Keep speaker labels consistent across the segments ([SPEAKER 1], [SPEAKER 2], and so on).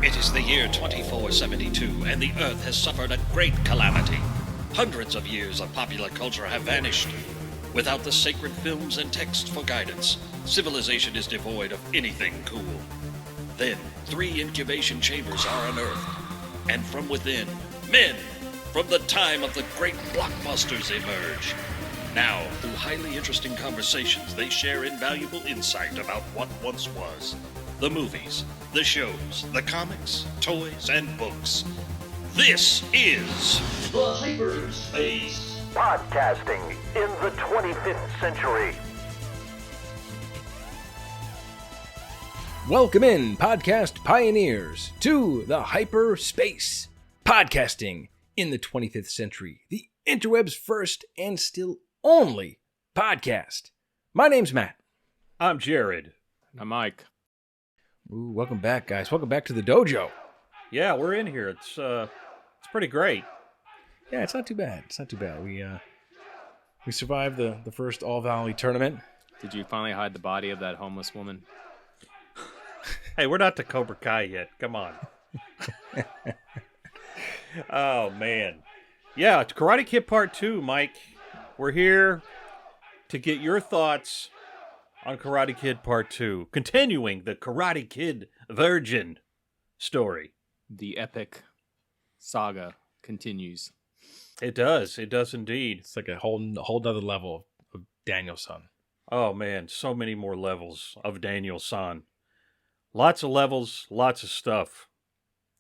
[SPEAKER 1] It is the year 2472, and the Earth has suffered a great calamity. Hundreds of years of popular culture have vanished. Without the sacred films and text for guidance, civilization is devoid of anything cool. Then, 3 incubation chambers are unearthed, and from within, men from the time of the great blockbusters emerge. Now, through highly interesting conversations, they share invaluable insight about what once was. The movies, the shows, the comics, toys, and books. This is
[SPEAKER 2] The Hyperspace.
[SPEAKER 3] Podcasting in the 25th century.
[SPEAKER 4] Welcome in, podcast pioneers, to the Hyperspace. Podcasting in the 25th century, the interweb's first and still only podcast. My name's Matt.
[SPEAKER 5] I'm Jared.
[SPEAKER 6] I'm Mike.
[SPEAKER 4] Ooh, welcome back, guys. Welcome back to the dojo.
[SPEAKER 5] Yeah, we're in here. It's pretty great.
[SPEAKER 4] Yeah, it's not too bad. It's not too bad. We survived the first All Valley tournament.
[SPEAKER 6] Did you finally hide the body of that homeless woman?
[SPEAKER 5] Hey, we're not to Cobra Kai yet. Come on. Oh, man. Yeah, it's Karate Kid Part 2, Mike. We're here to get your thoughts on Karate Kid Part 2. Continuing the Karate Kid Virgin story.
[SPEAKER 6] The epic saga continues.
[SPEAKER 5] It does. It does indeed.
[SPEAKER 4] It's like a whole other level of Daniel-san.
[SPEAKER 5] Oh, man. So many more levels of Daniel-san. Lots of levels, lots of stuff.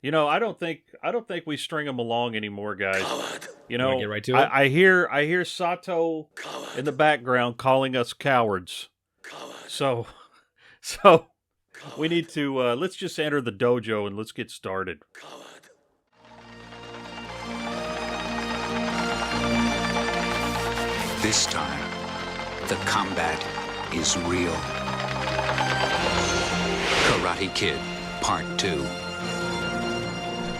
[SPEAKER 5] You know, I don't think we string them along anymore, guys. You know,
[SPEAKER 4] get right to it?
[SPEAKER 5] I hear Sato in the background calling us cowards. So we need to let's just enter the dojo and let's get started.
[SPEAKER 7] This time, the combat is real. Karate Kid Part 2.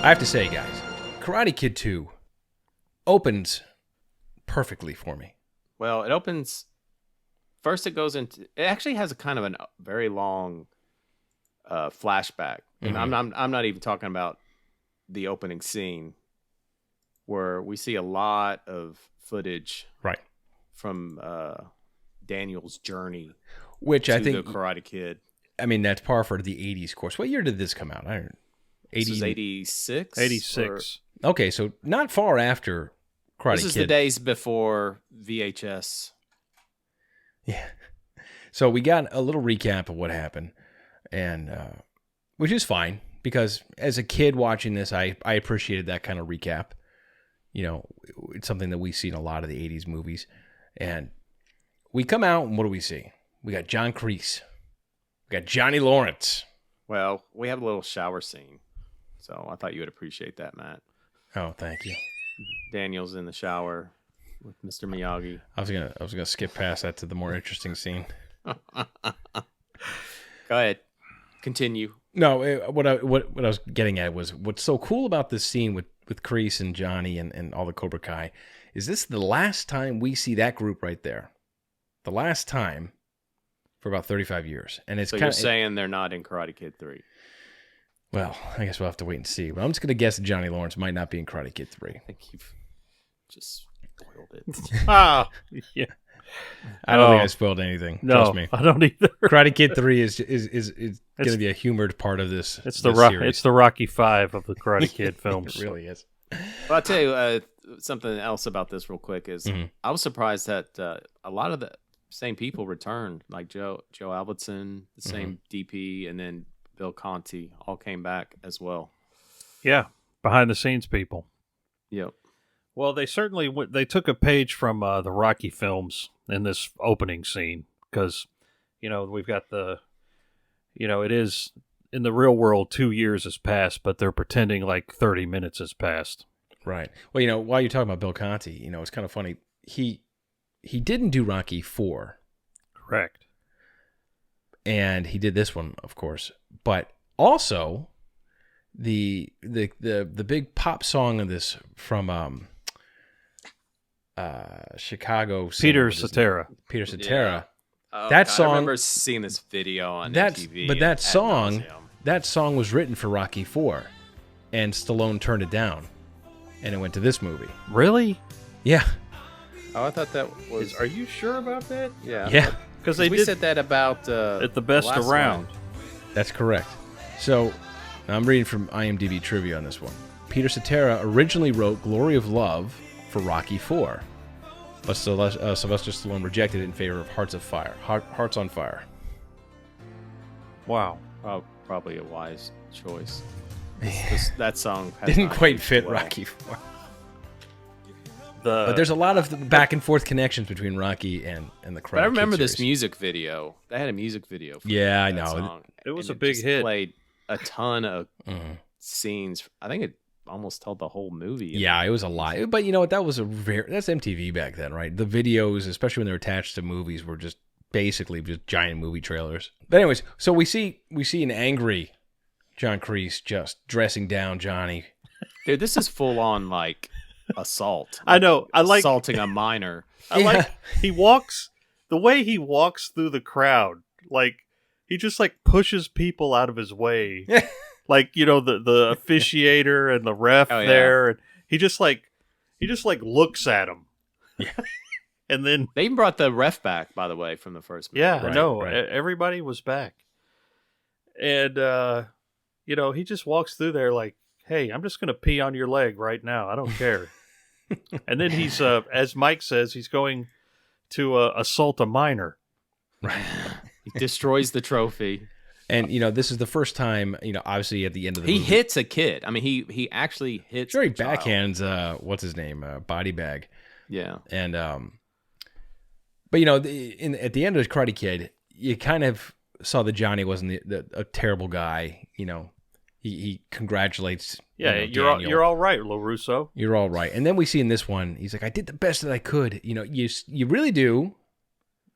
[SPEAKER 4] I have to say, guys, Karate Kid 2 opens perfectly for me.
[SPEAKER 6] Well, it opens. First, it actually has a kind of a very long flashback. And I'm not even talking about the opening scene where we see a lot of footage
[SPEAKER 4] Right.
[SPEAKER 6] from Daniel's journey,
[SPEAKER 4] Which
[SPEAKER 6] to
[SPEAKER 4] I think,
[SPEAKER 6] the Karate Kid.
[SPEAKER 4] I mean, that's par for the 80s course. What year did this come out? I don't know.
[SPEAKER 6] This is 86?
[SPEAKER 5] 86.
[SPEAKER 4] Okay, so not far after Karate Kid.
[SPEAKER 6] This is the days before VHS.
[SPEAKER 4] Yeah. So we got a little recap of what happened, and which is fine, because as a kid watching this, I appreciated that kind of recap. You know, it's something that we see in a lot of the 80s movies. And we come out, and what do we see? We got John Kreese. We got Johnny Lawrence.
[SPEAKER 6] Well, we have a little shower scene. So I thought you would appreciate that, Matt.
[SPEAKER 4] Oh, thank you.
[SPEAKER 6] Daniel's in the shower with Mr. Miyagi.
[SPEAKER 4] I was gonna skip past that to the more interesting scene.
[SPEAKER 6] Go ahead. Continue.
[SPEAKER 4] No, what I was getting at was what's so cool about this scene with Kreese and Johnny and all the Cobra Kai is this the last time we see that group right there. The last time for about 35 years. And it's
[SPEAKER 6] so you're saying they're not in Karate Kid 3.
[SPEAKER 4] Well, I guess we'll have to wait and see. But I'm just going to guess that Johnny Lawrence might not be in Karate Kid 3.
[SPEAKER 6] I think you've just spoiled it.
[SPEAKER 5] Yeah.
[SPEAKER 4] I don't think I spoiled anything.
[SPEAKER 5] No,
[SPEAKER 4] Trust me.
[SPEAKER 5] I don't either.
[SPEAKER 4] Karate Kid 3 is going to be a humored part of this.
[SPEAKER 5] It's
[SPEAKER 4] series.
[SPEAKER 5] the Rocky V of the Karate Kid films.
[SPEAKER 4] It really is.
[SPEAKER 6] Well, I'll tell you something else about this real quick is I was surprised that a lot of the same people returned, like Joe Albertson, the same DP, and then Bill Conti all came back as well.
[SPEAKER 5] Yeah, behind the scenes people.
[SPEAKER 6] Yep.
[SPEAKER 5] Well, they certainly they took a page from the Rocky films in this opening scene because, you know, we've got it is in the real world 2 years has passed, but they're pretending like 30 minutes has passed.
[SPEAKER 4] Right. Well, you know, while you're talking about Bill Conti, you know, it's kind of funny. He didn't do Rocky 4.
[SPEAKER 5] Correct.
[SPEAKER 4] And he did this one, of course. But also the big pop song of this from Chicago.
[SPEAKER 5] Peter Cetera.
[SPEAKER 4] Peter Cetera.
[SPEAKER 6] Yeah.
[SPEAKER 4] That song.
[SPEAKER 6] I remember seeing this video on MTV.
[SPEAKER 4] But that song that song was written for Rocky IV, and Stallone turned it down, and it went to this movie.
[SPEAKER 5] Really?
[SPEAKER 4] Yeah.
[SPEAKER 6] Oh, I thought that was.
[SPEAKER 5] Are you sure about that?
[SPEAKER 6] Yeah.
[SPEAKER 4] Yeah.
[SPEAKER 5] Because
[SPEAKER 6] We said that about
[SPEAKER 5] at the best
[SPEAKER 6] last
[SPEAKER 5] around.
[SPEAKER 6] one.
[SPEAKER 4] That's correct. So, I'm reading from IMDb trivia on this one. Peter Cetera originally wrote Glory of Love for Rocky IV, but Sylvester Stallone rejected it in favor of Hearts of Fire. Hearts on Fire.
[SPEAKER 5] Wow.
[SPEAKER 6] Oh, probably a wise choice. That song has
[SPEAKER 4] Didn't
[SPEAKER 6] not
[SPEAKER 4] quite
[SPEAKER 6] aged
[SPEAKER 4] fit
[SPEAKER 6] well.
[SPEAKER 4] Rocky IV.
[SPEAKER 5] The
[SPEAKER 4] But there's a lot of back and forth connections between Rocky and the Karate
[SPEAKER 6] But I remember
[SPEAKER 4] Kid
[SPEAKER 6] this
[SPEAKER 4] series.
[SPEAKER 6] music video. They had a music video. For
[SPEAKER 4] Yeah, I
[SPEAKER 6] that
[SPEAKER 4] know.
[SPEAKER 6] song,
[SPEAKER 5] It was
[SPEAKER 6] and
[SPEAKER 5] a big
[SPEAKER 6] just
[SPEAKER 5] hit.
[SPEAKER 6] Played a ton of
[SPEAKER 4] Mhm.
[SPEAKER 6] scenes. I think it almost told the whole movie.
[SPEAKER 4] Yeah, it was a lot. But you know what? That was that's MTV back then, right? The videos, especially when they're attached to movies, were just basically just giant movie trailers. But anyways, so we see an angry John Kreese just dressing down Johnny.
[SPEAKER 6] Dude, this is full on like assault.
[SPEAKER 5] I know. I like
[SPEAKER 6] assaulting a minor.
[SPEAKER 5] I like he walks the way he walks through the crowd. Like he just like pushes people out of his way. Like, you know, the officiator and the ref
[SPEAKER 6] Oh, yeah.
[SPEAKER 5] there, and he just like looks at him.
[SPEAKER 4] Yeah.
[SPEAKER 5] And then
[SPEAKER 6] They even brought the ref back, by the way, from the first movie.
[SPEAKER 5] yeah, I
[SPEAKER 4] Right,
[SPEAKER 5] know.
[SPEAKER 4] right.
[SPEAKER 5] Everybody was back. And you know, he just walks through there like, "Hey, I'm just going to pee on your leg right now. I don't care." And then he's as Mike says, he's going to assault a minor.
[SPEAKER 4] Right.
[SPEAKER 6] He destroys the trophy.
[SPEAKER 4] And, you know, this is the first time, you know, obviously at the end of the
[SPEAKER 6] He
[SPEAKER 4] movie.
[SPEAKER 6] hits a kid. I mean, he actually hits.
[SPEAKER 4] Jerry
[SPEAKER 6] a child.
[SPEAKER 4] backhands, what's his name? Body Bag.
[SPEAKER 6] Yeah.
[SPEAKER 4] And, but, you know, at the end of Karate Kid, you kind of saw that Johnny wasn't a terrible guy. You know, he congratulates.
[SPEAKER 5] Yeah,
[SPEAKER 4] you know, Daniel.
[SPEAKER 5] you're all right, LaRusso.
[SPEAKER 4] You're all right. And then we see in this one, he's like, I did the best that I could. You know, you really do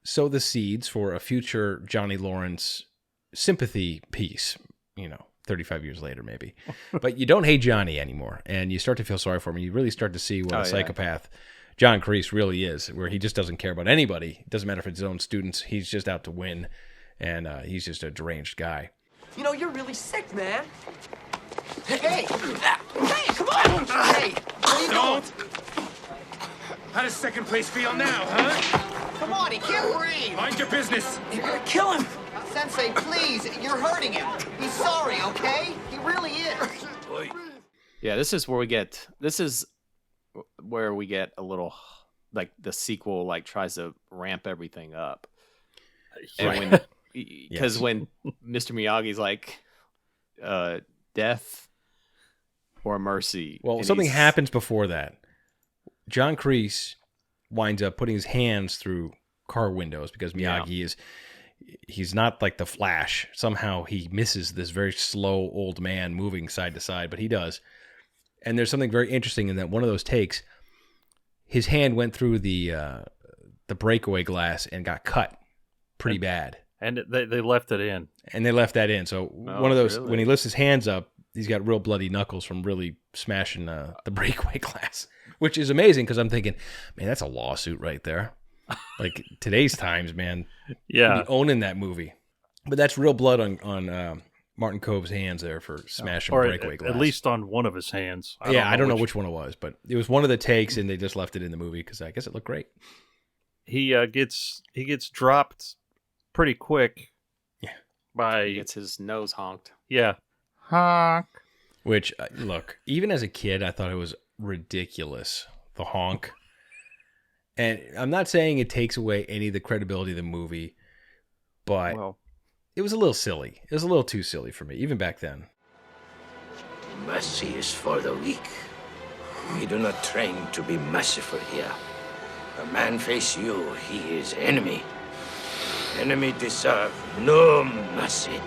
[SPEAKER 4] sow the seeds for a future Johnny Lawrence sympathy piece, you know, 35 years later maybe. But you don't hate Johnny anymore, and you start to feel sorry for him. You really start to see what a psychopath John Kreese really is, where he just doesn't care about anybody. It doesn't matter if it's his own students. He's just out to win, and he's just a deranged guy.
[SPEAKER 8] You know, you're really sick, man. Hey! Hey, come on! Hey, where you going?
[SPEAKER 9] How does second place feel now, huh?
[SPEAKER 8] Come on, he can't breathe!
[SPEAKER 9] Mind your business.
[SPEAKER 8] You're gonna kill him! Sensei, please, you're hurting him. He's sorry, okay? He really is.
[SPEAKER 6] Yeah, this is where we get a little like the sequel like tries to ramp everything up. And because when Mr. Miyagi's like death or mercy.
[SPEAKER 4] Well,
[SPEAKER 6] and
[SPEAKER 4] something
[SPEAKER 6] he's-
[SPEAKER 4] happens before that. John Kreese winds up putting his hands through car windows because Miyagi he's not like the Flash. Somehow he misses this very slow old man moving side to side, but he does. And there's something very interesting in that one of those takes, his hand went through the breakaway glass and got cut pretty bad.
[SPEAKER 5] And they left it in.
[SPEAKER 4] And they left that in. So one of those,
[SPEAKER 6] really?
[SPEAKER 4] when he lifts his hands up, he's got real bloody knuckles from really smashing the breakaway glass, which is amazing because I'm thinking, man, that's a lawsuit right there. Like today's times, man.
[SPEAKER 5] Yeah.
[SPEAKER 4] He'd be owning that movie. But that's real blood on Martin Cove's hands there for smashing
[SPEAKER 5] Or
[SPEAKER 4] breakaway glass.
[SPEAKER 5] at least on one of his hands.
[SPEAKER 4] I don't know which one it was, but it was one of the takes, and they just left it in the movie because I guess it looked great.
[SPEAKER 5] He gets dropped pretty quick.
[SPEAKER 4] Yeah.
[SPEAKER 5] By
[SPEAKER 6] He gets his nose honked.
[SPEAKER 5] yeah. Honk.
[SPEAKER 4] Which, look, even as a kid, I thought it was ridiculous, the honk. And I'm not saying it takes away any of the credibility of the movie, but
[SPEAKER 5] Well,
[SPEAKER 4] it was a little silly. It was a little too silly for me, even back then.
[SPEAKER 10] Mercy is for the weak. We do not train to be merciful here. A man face you, he is enemy. Enemy deserve no mercy.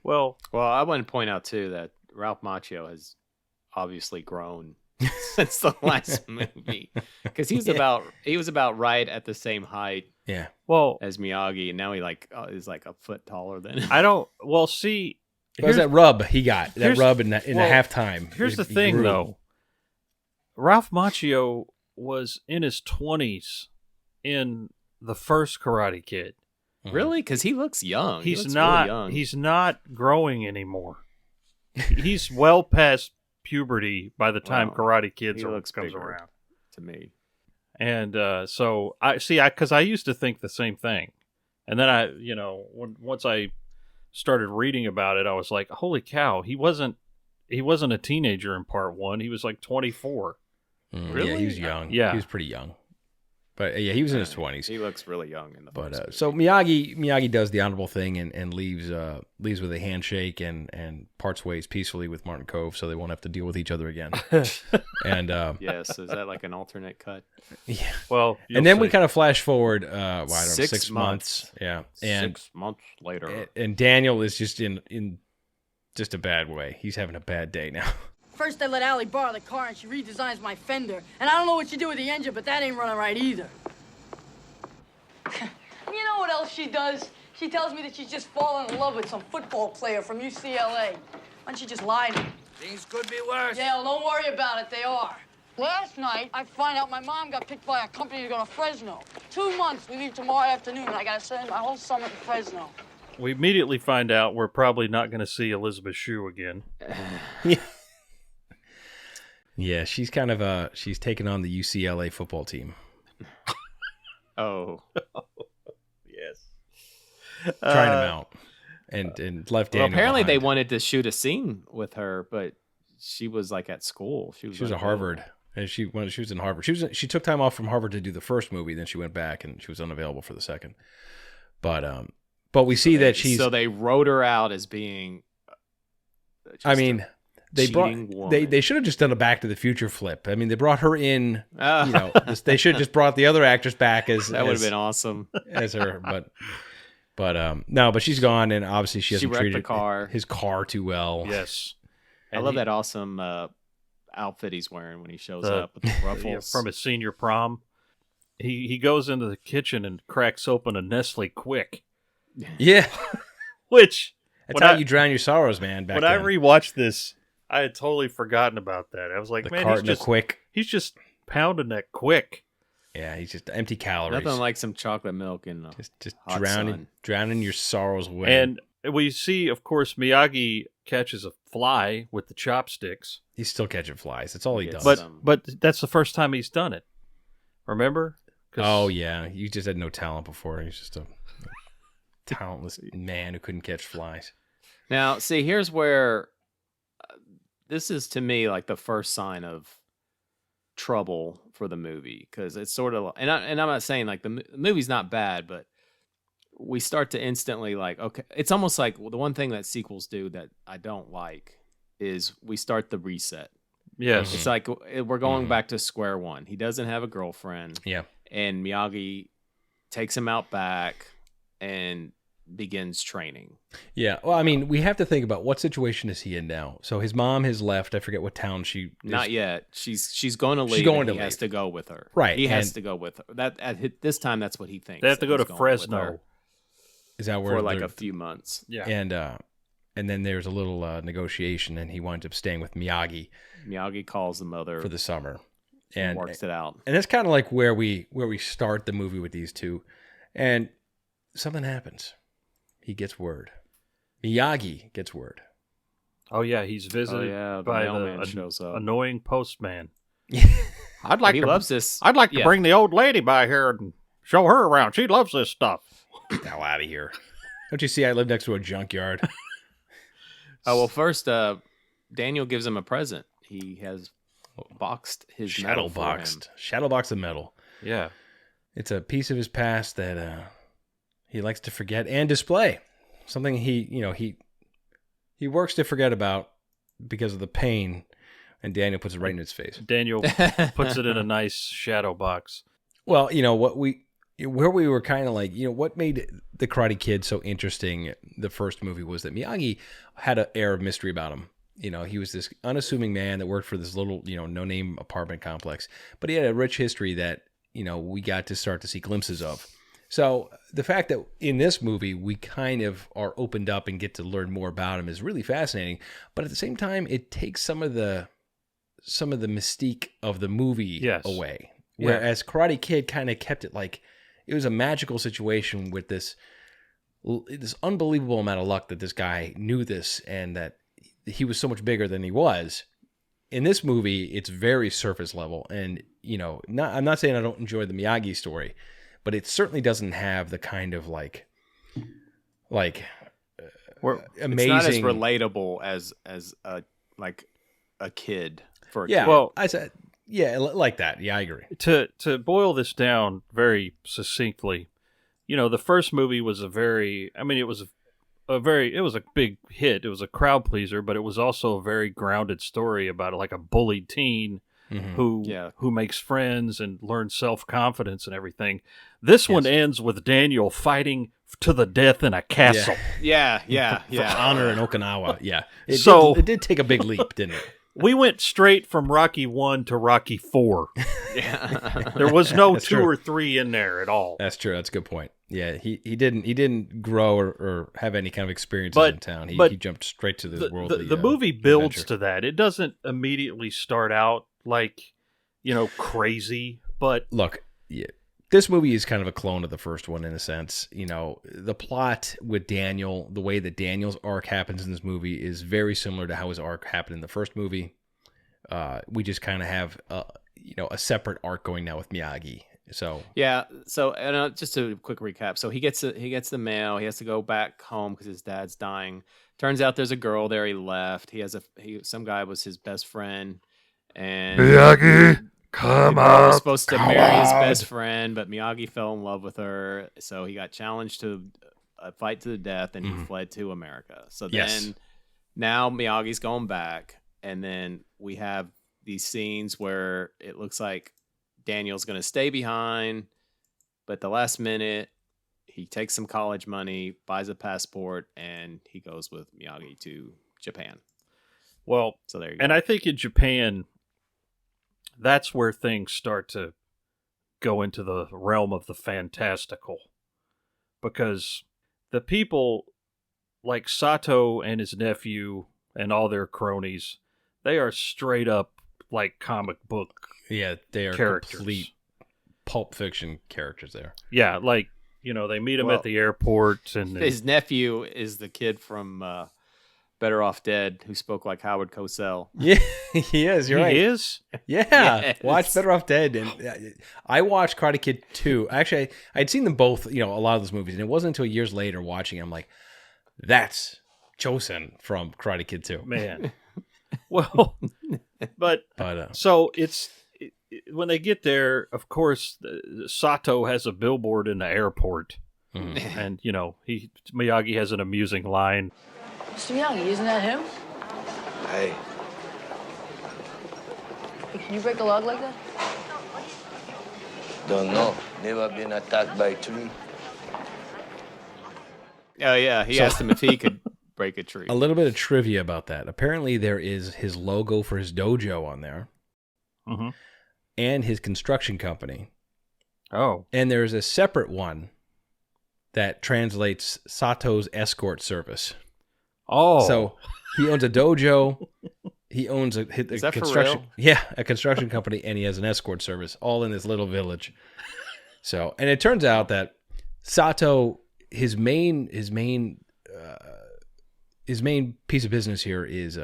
[SPEAKER 5] well,
[SPEAKER 6] I want to point out too that Ralph Macchio has obviously grown since the last movie because he was about right at the same height
[SPEAKER 4] Yeah.
[SPEAKER 5] well,
[SPEAKER 6] as Miyagi, and now he is like a foot taller than him.
[SPEAKER 5] I don't. Well, see,
[SPEAKER 4] That was that rub he got. That
[SPEAKER 5] here's-
[SPEAKER 4] rub in the
[SPEAKER 5] well,
[SPEAKER 4] halftime.
[SPEAKER 5] here's the
[SPEAKER 4] He
[SPEAKER 5] thing,
[SPEAKER 4] grew.
[SPEAKER 5] though. Ralph Macchio was in his 20s in the first Karate Kid.
[SPEAKER 6] Really? Because he looks young.
[SPEAKER 5] He's
[SPEAKER 6] he looks
[SPEAKER 5] not.
[SPEAKER 6] Really young.
[SPEAKER 5] He's not growing anymore. He's well past puberty by the time Karate Kid comes around.
[SPEAKER 6] To me.
[SPEAKER 5] And so because I used to think the same thing, and then once I started reading about it, I was like, holy cow, he wasn't a teenager in part 1. He was like 24.
[SPEAKER 6] Really?
[SPEAKER 4] Yeah, he was young.
[SPEAKER 5] Yeah,
[SPEAKER 4] he was pretty young. But yeah, he was in his 20s.
[SPEAKER 6] He looks really young in the first movie.
[SPEAKER 4] So Miyagi does the honorable thing and leaves with a handshake and parts ways peacefully with Martin Kove, so they won't have to deal with each other again. And
[SPEAKER 6] yes, is that like an alternate cut?
[SPEAKER 4] Yeah.
[SPEAKER 5] Well,
[SPEAKER 4] and then we kind of flash forward. I don't know,
[SPEAKER 6] 6
[SPEAKER 4] months. Yeah, and
[SPEAKER 6] 6 months later,
[SPEAKER 4] and Daniel is just in just a bad way. He's having a bad day now.
[SPEAKER 11] First, I let Allie borrow the car, and she redesigns my fender. And I don't know what she did with the engine, but that ain't running right either. You know what else she does? She tells me that she's just fallen in love with some football player from UCLA. Why don't you just lie to me?
[SPEAKER 8] Things could be worse.
[SPEAKER 11] Yeah, well, don't worry about it. They are. Last night, I find out my mom got picked by a company to go to Fresno. 2 months. We leave tomorrow afternoon, and I got to spend my whole summer in Fresno.
[SPEAKER 5] We immediately find out we're probably not going to see Elizabeth Shue again.
[SPEAKER 4] Yeah. Yeah, she's kind of she's taken on the UCLA football team.
[SPEAKER 6] Oh.
[SPEAKER 5] Yes.
[SPEAKER 4] Trying him out. And left Daniel
[SPEAKER 6] apparently
[SPEAKER 4] behind.
[SPEAKER 6] they wanted to shoot a scene with her, but she was like at school. She was
[SPEAKER 4] at Harvard. And she was in Harvard. She took time off from Harvard to do the first movie, then she went back and she was unavailable for the second. But we see that she's
[SPEAKER 6] so they wrote her out as being
[SPEAKER 4] they should have just done a Back to the Future flip. I mean, they brought her in. They should have just brought the other actress back as
[SPEAKER 6] that would have been awesome
[SPEAKER 4] as her. But she's gone, and obviously she hasn't treated his car too well.
[SPEAKER 5] Yes,
[SPEAKER 6] I love that awesome outfit he's wearing when he shows up with the ruffles
[SPEAKER 5] from his senior prom. He goes into the kitchen and cracks open a Nestle Quick.
[SPEAKER 4] Yeah,
[SPEAKER 5] which
[SPEAKER 4] that's how you drown your sorrows, man.
[SPEAKER 5] When I rewatched this, I had totally forgotten about that. I was like, man, he's just pounding that Quick.
[SPEAKER 4] Yeah, he's just empty calories.
[SPEAKER 6] Nothing like some chocolate milk and
[SPEAKER 4] just drowning your sorrows away.
[SPEAKER 5] And we see, of course, Miyagi catches a fly with the chopsticks.
[SPEAKER 4] He's still catching flies. That's all he does.
[SPEAKER 5] But that's the first time he's done it. Remember?
[SPEAKER 4] Oh yeah, you just had no talent before. He's just a talentless man who couldn't catch flies.
[SPEAKER 6] Now, see, here's where this is to me like the first sign of trouble for the movie, because it's sort of, and I'm not saying like the movie's not bad, but we start to instantly like, okay, it's almost like the one thing that sequels do that I don't like is we start the reset.
[SPEAKER 5] Yes.
[SPEAKER 6] It's like we're going back to square one. He doesn't have a girlfriend.
[SPEAKER 4] Yeah.
[SPEAKER 6] And Miyagi takes him out back and begins training.
[SPEAKER 4] Yeah. Well, I mean, we have to think about what situation is he in now. So his mom has left. I forget what town she is.
[SPEAKER 6] Not yet. She's going to leave. He has to go with her.
[SPEAKER 4] Right.
[SPEAKER 6] He has to go with her. That at this time, that's what he thinks.
[SPEAKER 5] They have to go to Fresno.
[SPEAKER 4] Is that where
[SPEAKER 6] for like a few months?
[SPEAKER 5] Yeah.
[SPEAKER 4] And then there's a little negotiation, and he winds up staying with Miyagi.
[SPEAKER 6] Miyagi calls the mother
[SPEAKER 4] for the summer, and
[SPEAKER 6] works it out.
[SPEAKER 4] And that's kind of like where we start the movie with these two, and something happens. He gets word. Miyagi gets word.
[SPEAKER 5] Oh yeah, he's visited by the
[SPEAKER 6] shows up.
[SPEAKER 5] Annoying postman.
[SPEAKER 6] I'd like loves this.
[SPEAKER 5] I'd like to bring the old lady by here and show her around. She loves this stuff.
[SPEAKER 4] Get the hell out of here! Don't you see I live next to a junkyard?
[SPEAKER 6] Oh well, first Daniel gives him a present. He has boxed his metal for him.
[SPEAKER 4] Shadowboxed the metal.
[SPEAKER 5] Yeah,
[SPEAKER 4] it's a piece of his past that he likes to forget and display. Something he works to forget about because of the pain, and Daniel puts it right in his face.
[SPEAKER 5] Daniel puts it in a nice shadow box.
[SPEAKER 4] Well, where we were kind of like, what made The Karate Kid so interesting, the first movie, was that Miyagi had an air of mystery about him. He was this unassuming man that worked for this little, no-name apartment complex. But he had a rich history that, we got to start to see glimpses of. So the fact that in this movie we kind of are opened up and get to learn more about him is really fascinating. But at the same time, it takes some of the mystique of the movie away. Whereas Karate Kid kind of kept it like it was a magical situation with this unbelievable amount of luck that this guy knew this and that he was so much bigger than he was. In this movie, it's very surface level. And, I'm not saying I don't enjoy the Miyagi story, but it certainly doesn't have the kind of like amazing.
[SPEAKER 6] It's not as relatable as a kid for a kid.
[SPEAKER 5] Well,
[SPEAKER 4] I said, yeah, like that. Yeah, I agree.
[SPEAKER 5] To boil this down very succinctly, the first movie was it was a big hit. It was a crowd pleaser, but it was also a very grounded story about like a bullied teen who makes friends and learns self-confidence and everything. This one ends with Daniel fighting to the death in a castle.
[SPEAKER 6] Yeah.
[SPEAKER 4] For honor in Okinawa. Yeah. It did take a big leap, didn't it?
[SPEAKER 5] We went straight from Rocky 1 to Rocky 4.
[SPEAKER 6] Yeah.
[SPEAKER 5] There was no
[SPEAKER 4] That's
[SPEAKER 5] 2
[SPEAKER 4] true.
[SPEAKER 5] or 3 in there at all.
[SPEAKER 4] That's true. That's a good point. Yeah, he didn't grow or have any kind of experiences in town. He jumped straight to the world.
[SPEAKER 5] The movie builds
[SPEAKER 4] adventure.
[SPEAKER 5] to that. It doesn't immediately start out like, crazy, but
[SPEAKER 4] look, this movie is kind of a clone of the first one in a sense. The plot with Daniel, the way that Daniel's arc happens in this movie is very similar to how his arc happened in the first movie. We just kind of have a separate arc going now with Miyagi. So
[SPEAKER 6] just a quick recap. So he gets the mail. He has to go back home because his dad's dying. Turns out there's a girl there. He left. Some guy was his best friend, and
[SPEAKER 9] Miyagi, come on.
[SPEAKER 6] Was supposed to marry his best friend, but Miyagi fell in love with her. So he got challenged to a fight to the death, and he fled to America. So then now Miyagi's going back, and then we have these scenes where it looks like Daniel's going to stay behind, but the last minute he takes some college money, buys a passport, and he goes with Miyagi to Japan.
[SPEAKER 5] Well,
[SPEAKER 6] so there you go.
[SPEAKER 5] And I think in Japan, that's where things start to go into the realm of the fantastical, because the people like Sato and his nephew and all their cronies, they are straight up like comic book.
[SPEAKER 4] Yeah, they are
[SPEAKER 5] characters.
[SPEAKER 4] Complete Pulp Fiction characters there.
[SPEAKER 5] Yeah, like, they meet him at the airport. And
[SPEAKER 6] his nephew is the kid from Better Off Dead who spoke like Howard Cosell.
[SPEAKER 4] Yeah, he is. You're right.
[SPEAKER 5] He is?
[SPEAKER 4] Yeah.
[SPEAKER 6] Yes.
[SPEAKER 4] Watch Better Off Dead. And I watched Karate Kid 2. Actually, I'd seen them both, a lot of those movies. And it wasn't until years later watching it, I'm like, that's Chosen from Karate Kid 2.
[SPEAKER 5] Man. Well, but so when they get there, of course, Sato has a billboard in the airport, and Miyagi has an amusing line.
[SPEAKER 11] Mr. Miyagi, isn't that him?
[SPEAKER 10] Hey.
[SPEAKER 11] Can you break a log like that?
[SPEAKER 10] Don't know. Never been attacked by a tree.
[SPEAKER 6] Oh yeah, he asked him if he could break a tree.
[SPEAKER 4] A little bit of trivia about that. Apparently, there is his logo for his dojo on there, and his construction company.
[SPEAKER 5] Oh,
[SPEAKER 4] and there's a separate one that translates Sato's escort service.
[SPEAKER 5] Oh,
[SPEAKER 4] so he owns a dojo. He owns a construction.
[SPEAKER 6] For real?
[SPEAKER 4] Yeah, a construction company, and he has an escort service, all in this little village. So, and it turns out that Sato, his main piece of business here is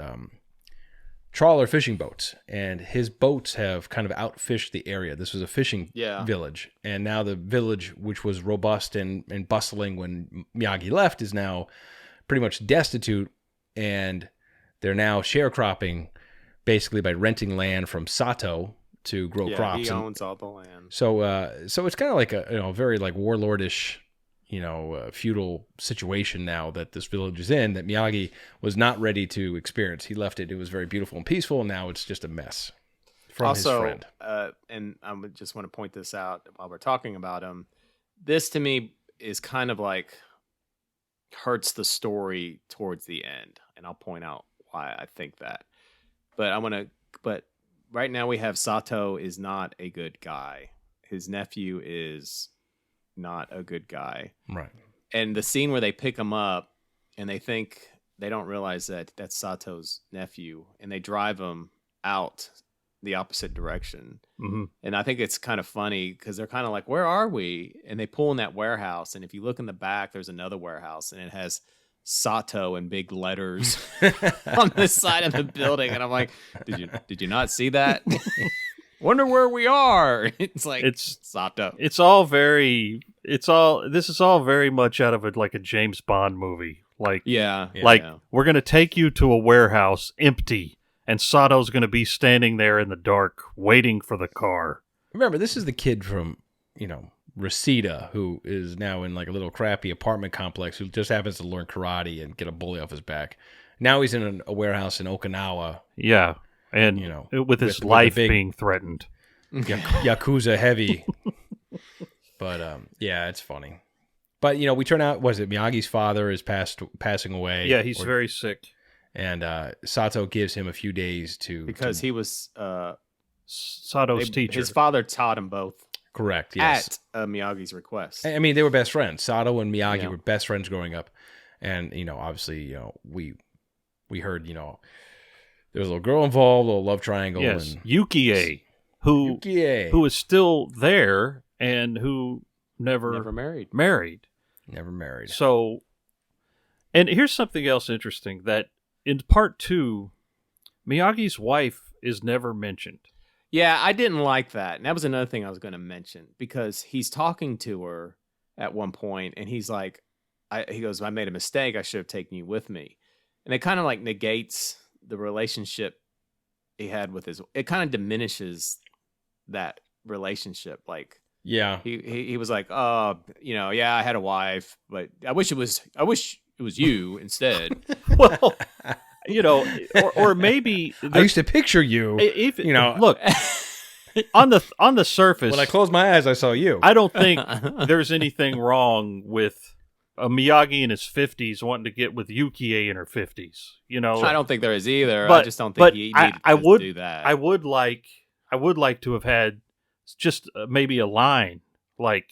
[SPEAKER 4] trawler fishing boats, and his boats have kind of outfished the area. This was a fishing village, and now the village, which was robust and bustling when Miyagi left, is now pretty much destitute, and they're now sharecropping basically by renting land from Sato to grow crops.
[SPEAKER 6] He owns all the land.
[SPEAKER 4] So it's kind of like a very like warlordish, feudal situation now that this village is in that Miyagi was not ready to experience. He left it. It was very beautiful and peaceful. And now it's just a mess from his friend.
[SPEAKER 6] And I would just want to point this out while we're talking about him. This to me is kind of like hurts the story towards the end. And I'll point out why I think that. But right now we have Sato is not a good guy. His nephew is not a good guy.
[SPEAKER 4] Right.
[SPEAKER 6] And the scene where they pick him up and they don't realize that that's Sato's nephew, and they drive him out the opposite direction.
[SPEAKER 5] Mm-hmm.
[SPEAKER 6] And I think it's kind of funny because they're kind of like, where are we? And they pull in that warehouse. And if you look in the back, there's another warehouse and it has Sato in big letters on the side of the building. And I'm like, did you not see that? Wonder where we are. It's like, it's Sato.
[SPEAKER 5] This is all very much out of like a James Bond movie. Like, we're going to take you to a warehouse empty. And Sato's going to be standing there in the dark, waiting for the car.
[SPEAKER 4] Remember, this is the kid from, Reseda, who is now in like a little crappy apartment complex, who just happens to learn karate and get a bully off his back. Now he's in a warehouse in Okinawa.
[SPEAKER 5] Yeah, and with his life being threatened.
[SPEAKER 4] Yakuza heavy. But yeah, it's funny. But we turn out, Miyagi's father is passing away.
[SPEAKER 5] Yeah, he's very sick.
[SPEAKER 4] And Sato gives him a few days
[SPEAKER 6] because he was
[SPEAKER 5] Sato's teacher.
[SPEAKER 6] His father taught him both.
[SPEAKER 4] Correct. Yes.
[SPEAKER 6] At Miyagi's request.
[SPEAKER 4] I mean, they were best friends. Sato and Miyagi were best friends growing up, and obviously, we heard there was a little girl involved, a little love triangle.
[SPEAKER 5] Yes,
[SPEAKER 4] and
[SPEAKER 5] Yukie, who is still there and who never
[SPEAKER 6] married.
[SPEAKER 4] Never married.
[SPEAKER 5] So, and here's something else interesting that. In part 2, Miyagi's wife is never mentioned.
[SPEAKER 6] Yeah, I didn't like that. And that was another thing I was going to mention because he's talking to her at one point and he's like, he goes, I made a mistake. I should have taken you with me. And it kind of like negates the relationship he had with it kind of diminishes that relationship. Like,
[SPEAKER 4] yeah,
[SPEAKER 6] he was like, I had a wife, but I wish it was you instead.
[SPEAKER 5] Well, or maybe
[SPEAKER 4] I used to picture you.
[SPEAKER 5] Look, on the surface,
[SPEAKER 4] when I closed my eyes, I saw you.
[SPEAKER 5] I don't think there's anything wrong with a Miyagi in his 50s wanting to get with Yukie in her 50s.
[SPEAKER 6] I don't think there is either. I just don't think he needed to do that.
[SPEAKER 5] I would like to have had just maybe a line like.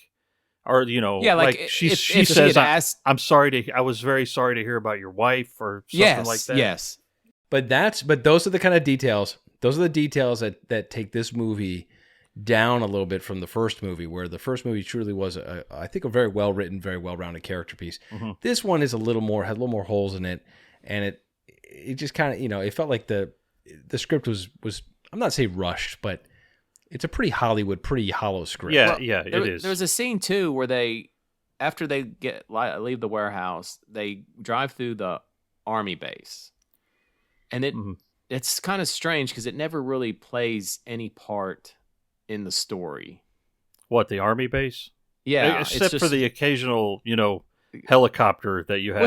[SPEAKER 5] Or like she says, I was very sorry to hear about your wife, or something like that.
[SPEAKER 6] Yes,
[SPEAKER 4] but those are the kind of details. Those are the details that take this movie down a little bit from the first movie, where the first movie truly was I think a very well written, very well rounded character piece. Mm-hmm. This one is had a little more holes in it, and it just kind of it felt like the script was I'm not saying rushed, but. It's a pretty Hollywood, pretty hollow script.
[SPEAKER 5] Yeah, it is.
[SPEAKER 6] There's a scene too where after they leave the warehouse, they drive through the army base, and it's kind of strange because it never really plays any part in the story.
[SPEAKER 5] What, the army base?
[SPEAKER 6] Yeah,
[SPEAKER 5] except for the occasional, helicopter that you have,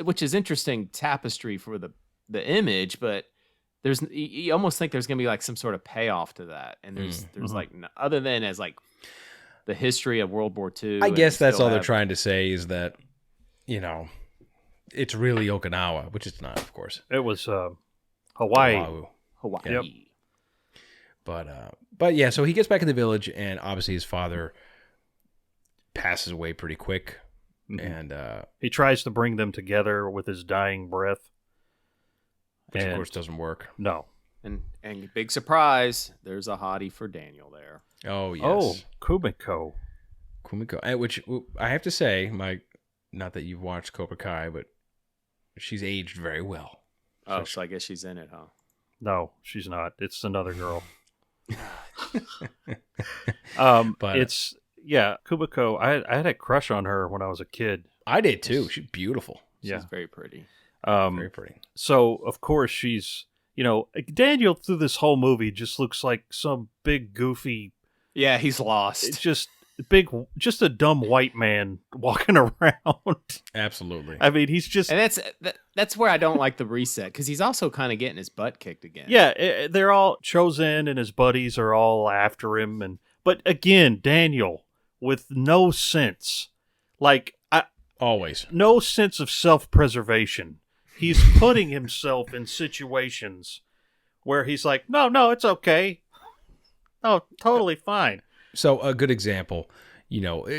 [SPEAKER 6] which is interesting tapestry for the image, but. You almost think there's gonna be like some sort of payoff to that, and there's like other than as like the history of World War II.
[SPEAKER 4] I guess that's all they're trying to say is that it's really Okinawa, which it's not, of course.
[SPEAKER 5] It was Hawaii.
[SPEAKER 6] Yep.
[SPEAKER 4] But yeah, so he gets back in the village, and obviously his father passes away pretty quick, and
[SPEAKER 5] he tries to bring them together with his dying breath.
[SPEAKER 4] Which, of course, doesn't work.
[SPEAKER 5] No.
[SPEAKER 6] And big surprise, there's a hottie for Daniel there.
[SPEAKER 4] Oh, yes.
[SPEAKER 5] Oh, Kumiko.
[SPEAKER 4] Which I have to say, not that you've watched Cobra Kai, but she's aged very well.
[SPEAKER 6] Oh, so I guess she's in it, huh?
[SPEAKER 5] No, she's not. It's another girl. But it's, Kumiko. I had a crush on her when I was a kid.
[SPEAKER 4] I did, too. She's beautiful.
[SPEAKER 6] She's very pretty.
[SPEAKER 4] Very pretty.
[SPEAKER 5] So, of course, she's, Daniel through this whole movie just looks like some big, goofy.
[SPEAKER 6] Yeah, he's lost.
[SPEAKER 5] It's just a dumb white man walking around.
[SPEAKER 4] Absolutely.
[SPEAKER 5] I mean, he's just.
[SPEAKER 6] And that's where I don't like the reset, because he's also kind of getting his butt kicked again.
[SPEAKER 5] Yeah, they're all. Chozen and his buddies are all after him. But again, Daniel, with no sense.
[SPEAKER 4] Always.
[SPEAKER 5] No sense of self-preservation. He's putting himself in situations where he's like, no, it's okay. No, totally fine.
[SPEAKER 4] So a good example,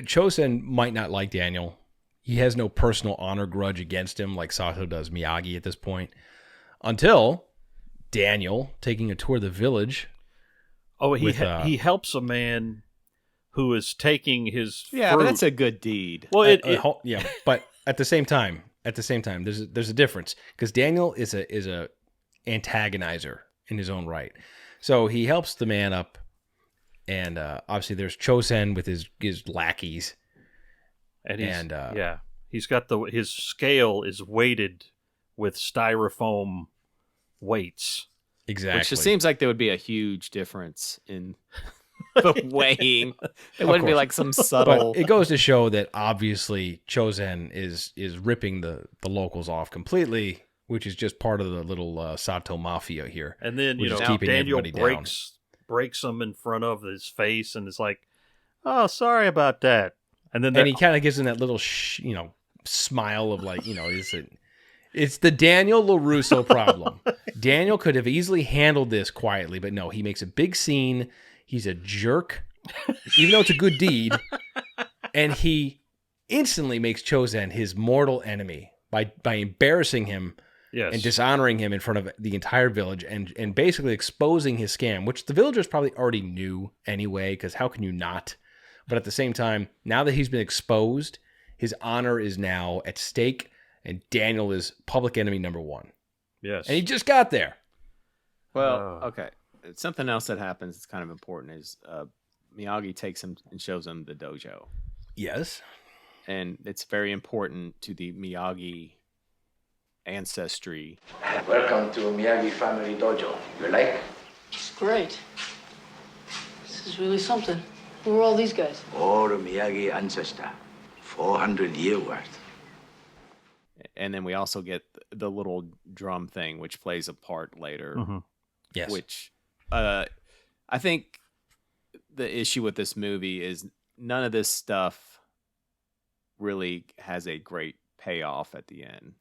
[SPEAKER 4] Chosen might not like Daniel. He has no personal honor grudge against him like Sato does Miyagi at this point. Until Daniel taking a tour of the village.
[SPEAKER 5] Oh, he helps a man who is taking his fruit.
[SPEAKER 6] But that's a good deed.
[SPEAKER 5] Well,
[SPEAKER 4] but at the same time, there's a difference because Daniel is a antagonizer in his own right. So he helps the man up, and obviously there's Chosen with his lackeys,
[SPEAKER 5] and he's got his scale is weighted with styrofoam weights.
[SPEAKER 4] Exactly.
[SPEAKER 6] Which just seems like there would be a huge difference in the weighing. It wouldn't be like some subtle.
[SPEAKER 4] But it goes to show that obviously Chosen is ripping the locals off completely, which is just part of the little Sato mafia here.
[SPEAKER 5] And then Daniel breaks him in front of his face, and it's like, "Oh, sorry about that." And then
[SPEAKER 4] he kind of gives him that little smile of like, it's the Daniel LaRusso problem. Daniel could have easily handled this quietly, but no, he makes a big scene. He's a jerk, even though it's a good deed. And he instantly makes Chosen his mortal enemy by embarrassing him and dishonoring him in front of the entire village and basically exposing his scam, which the villagers probably already knew anyway, because how can you not? But at the same time, now that he's been exposed, his honor is now at stake. And Daniel is public enemy number one.
[SPEAKER 5] Yes.
[SPEAKER 4] And he just got there.
[SPEAKER 6] Well, okay. Something else that happens that's kind of important is Miyagi takes him and shows him the dojo.
[SPEAKER 4] Yes.
[SPEAKER 6] And it's very important to the Miyagi ancestry.
[SPEAKER 10] Welcome to Miyagi Family Dojo. You like?
[SPEAKER 11] It's great. This is really something. Who are all these guys?
[SPEAKER 10] All Miyagi ancestor. 400 year worth.
[SPEAKER 6] And then we also get the little drum thing, which plays a part later.
[SPEAKER 5] Mm-hmm.
[SPEAKER 4] Yes.
[SPEAKER 6] Which I think the issue with this movie is none of this stuff really has a great payoff at the end.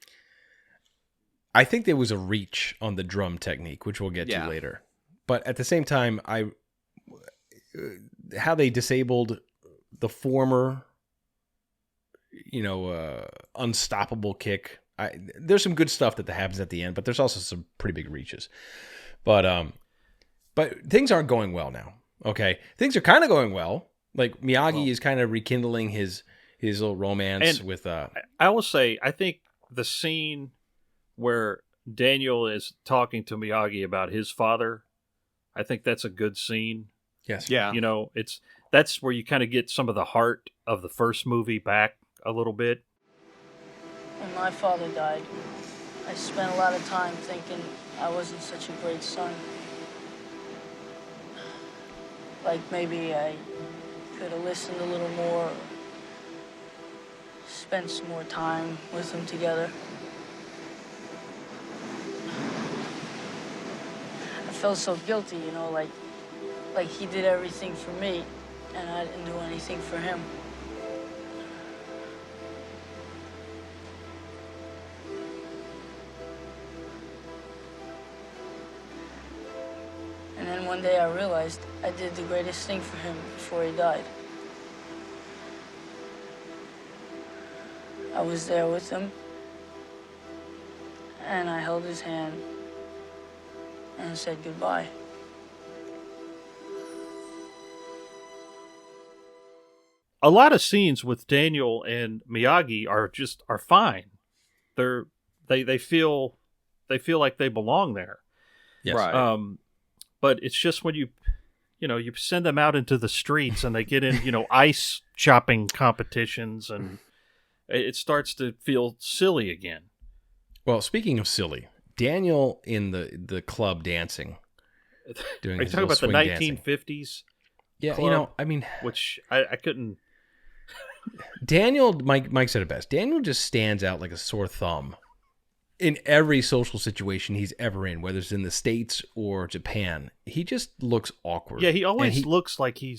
[SPEAKER 4] I think there was a reach on the drum technique, which we'll get to later. But at the same time, how they disabled the former unstoppable kick. There's some good stuff that happens at the end, but there's also some pretty big reaches. But things aren't going well now. Okay, things are kind of going well. Like Miyagi is kind of rekindling his little romance with.
[SPEAKER 5] I will say, I think the scene where Daniel is talking to Miyagi about his father, I think that's a good scene.
[SPEAKER 4] Yes.
[SPEAKER 6] Yeah.
[SPEAKER 5] That's where you kind of get some of the heart of the first movie back a little bit.
[SPEAKER 11] When my father died, I spent a lot of time thinking I wasn't such a great son. Like maybe I could have listened a little more, spent some more time with them together. I felt so guilty, like he did everything for me and I didn't do anything for him. And then one day I realized I did the greatest thing for him before he died. I was there with him, and I held his hand and said goodbye.
[SPEAKER 5] A lot of scenes with Daniel and Miyagi are fine. They feel like they belong there.
[SPEAKER 4] Yes.
[SPEAKER 6] Right.
[SPEAKER 5] But it's just when you send them out into the streets and they get in, ice chopping competitions, and it starts to feel silly again.
[SPEAKER 4] Well, speaking of silly, Daniel in the club dancing.
[SPEAKER 5] Are you talking about the 1950s?
[SPEAKER 4] Yeah,
[SPEAKER 5] club,
[SPEAKER 4] I
[SPEAKER 5] which I couldn't.
[SPEAKER 4] Daniel, Mike said it best. Daniel just stands out like a sore thumb in every social situation he's ever in, whether it's in the States or Japan. He just looks awkward.
[SPEAKER 5] Yeah, he always looks like he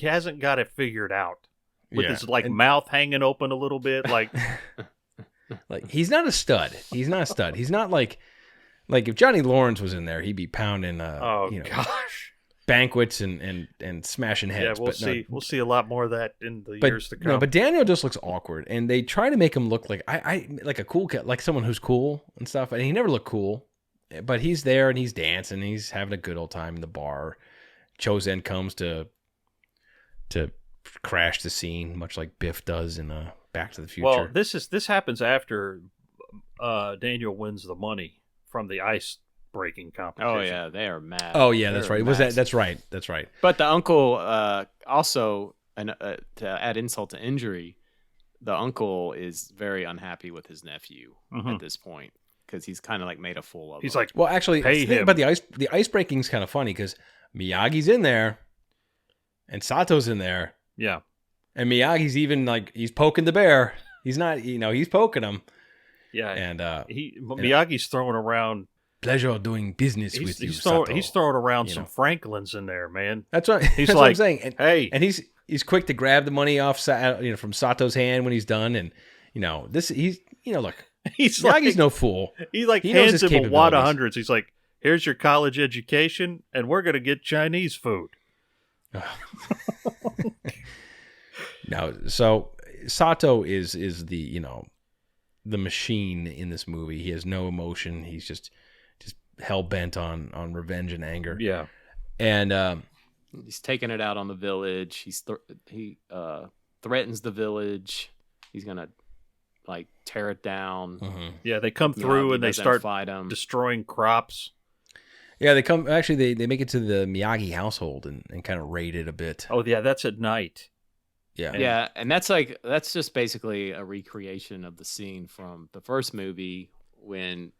[SPEAKER 5] hasn't got it figured out. With his mouth hanging open a little bit, like
[SPEAKER 4] he's not a stud. He's not a stud. He's not like if Johnny Lawrence was in there, he'd be pounding
[SPEAKER 5] gosh,
[SPEAKER 4] banquets and smashing heads.
[SPEAKER 5] Yeah, we'll see a lot more of that in the years to come.
[SPEAKER 4] No, but Daniel just looks awkward, and they try to make him look like I like a cool cat, like someone who's cool and stuff, and he never looked cool. but he's there and he's dancing. He's having a good old time in the bar. Chozen comes to crash the scene, much like Biff does in Back to the Future.
[SPEAKER 5] Well, this happens after Daniel wins the money from the ice breaking competition.
[SPEAKER 6] Oh yeah, they are mad.
[SPEAKER 4] Oh yeah, that's right. That's right. That's right.
[SPEAKER 6] But the uncle also, to add insult to injury, the uncle is very unhappy with his nephew at this point because he's kind of like made a fool of him.
[SPEAKER 5] He's like,
[SPEAKER 4] well, actually,
[SPEAKER 5] pay him.
[SPEAKER 4] But the ice breaking is kind of funny because Miyagi's in there, and Sato's in there.
[SPEAKER 5] Yeah,
[SPEAKER 4] and Miyagi's even like he's poking the bear. He's not, he's poking him.
[SPEAKER 5] Yeah,
[SPEAKER 4] and
[SPEAKER 5] Miyagi's throwing around.
[SPEAKER 4] Pleasure doing business with you.
[SPEAKER 5] He's throwing around some Franklins in there, man.
[SPEAKER 4] That's right.
[SPEAKER 5] He's
[SPEAKER 4] that's
[SPEAKER 5] like,
[SPEAKER 4] what I'm saying. And,
[SPEAKER 5] hey,
[SPEAKER 4] and he's quick to grab the money off, from Sato's hand when he's done, and look,
[SPEAKER 5] he's
[SPEAKER 4] Miyagi's no fool.
[SPEAKER 5] He hands him a wad of hundreds. He's like, here's your college education, and we're gonna get Chinese food.
[SPEAKER 4] Now, so Sato is the the machine in this movie. He has no emotion. He's just hell bent on revenge and anger.
[SPEAKER 5] Yeah,
[SPEAKER 6] and he's taking it out on the village. He threatens the village. He's gonna like tear it down.
[SPEAKER 4] Mm-hmm.
[SPEAKER 5] Yeah, they come through and they start destroying crops.
[SPEAKER 4] Yeah, they come. Actually, they make it to the Miyagi household and kind of raid it a bit.
[SPEAKER 5] Oh yeah, that's at night.
[SPEAKER 6] Yeah, and that's just basically a recreation of the scene from the first movie when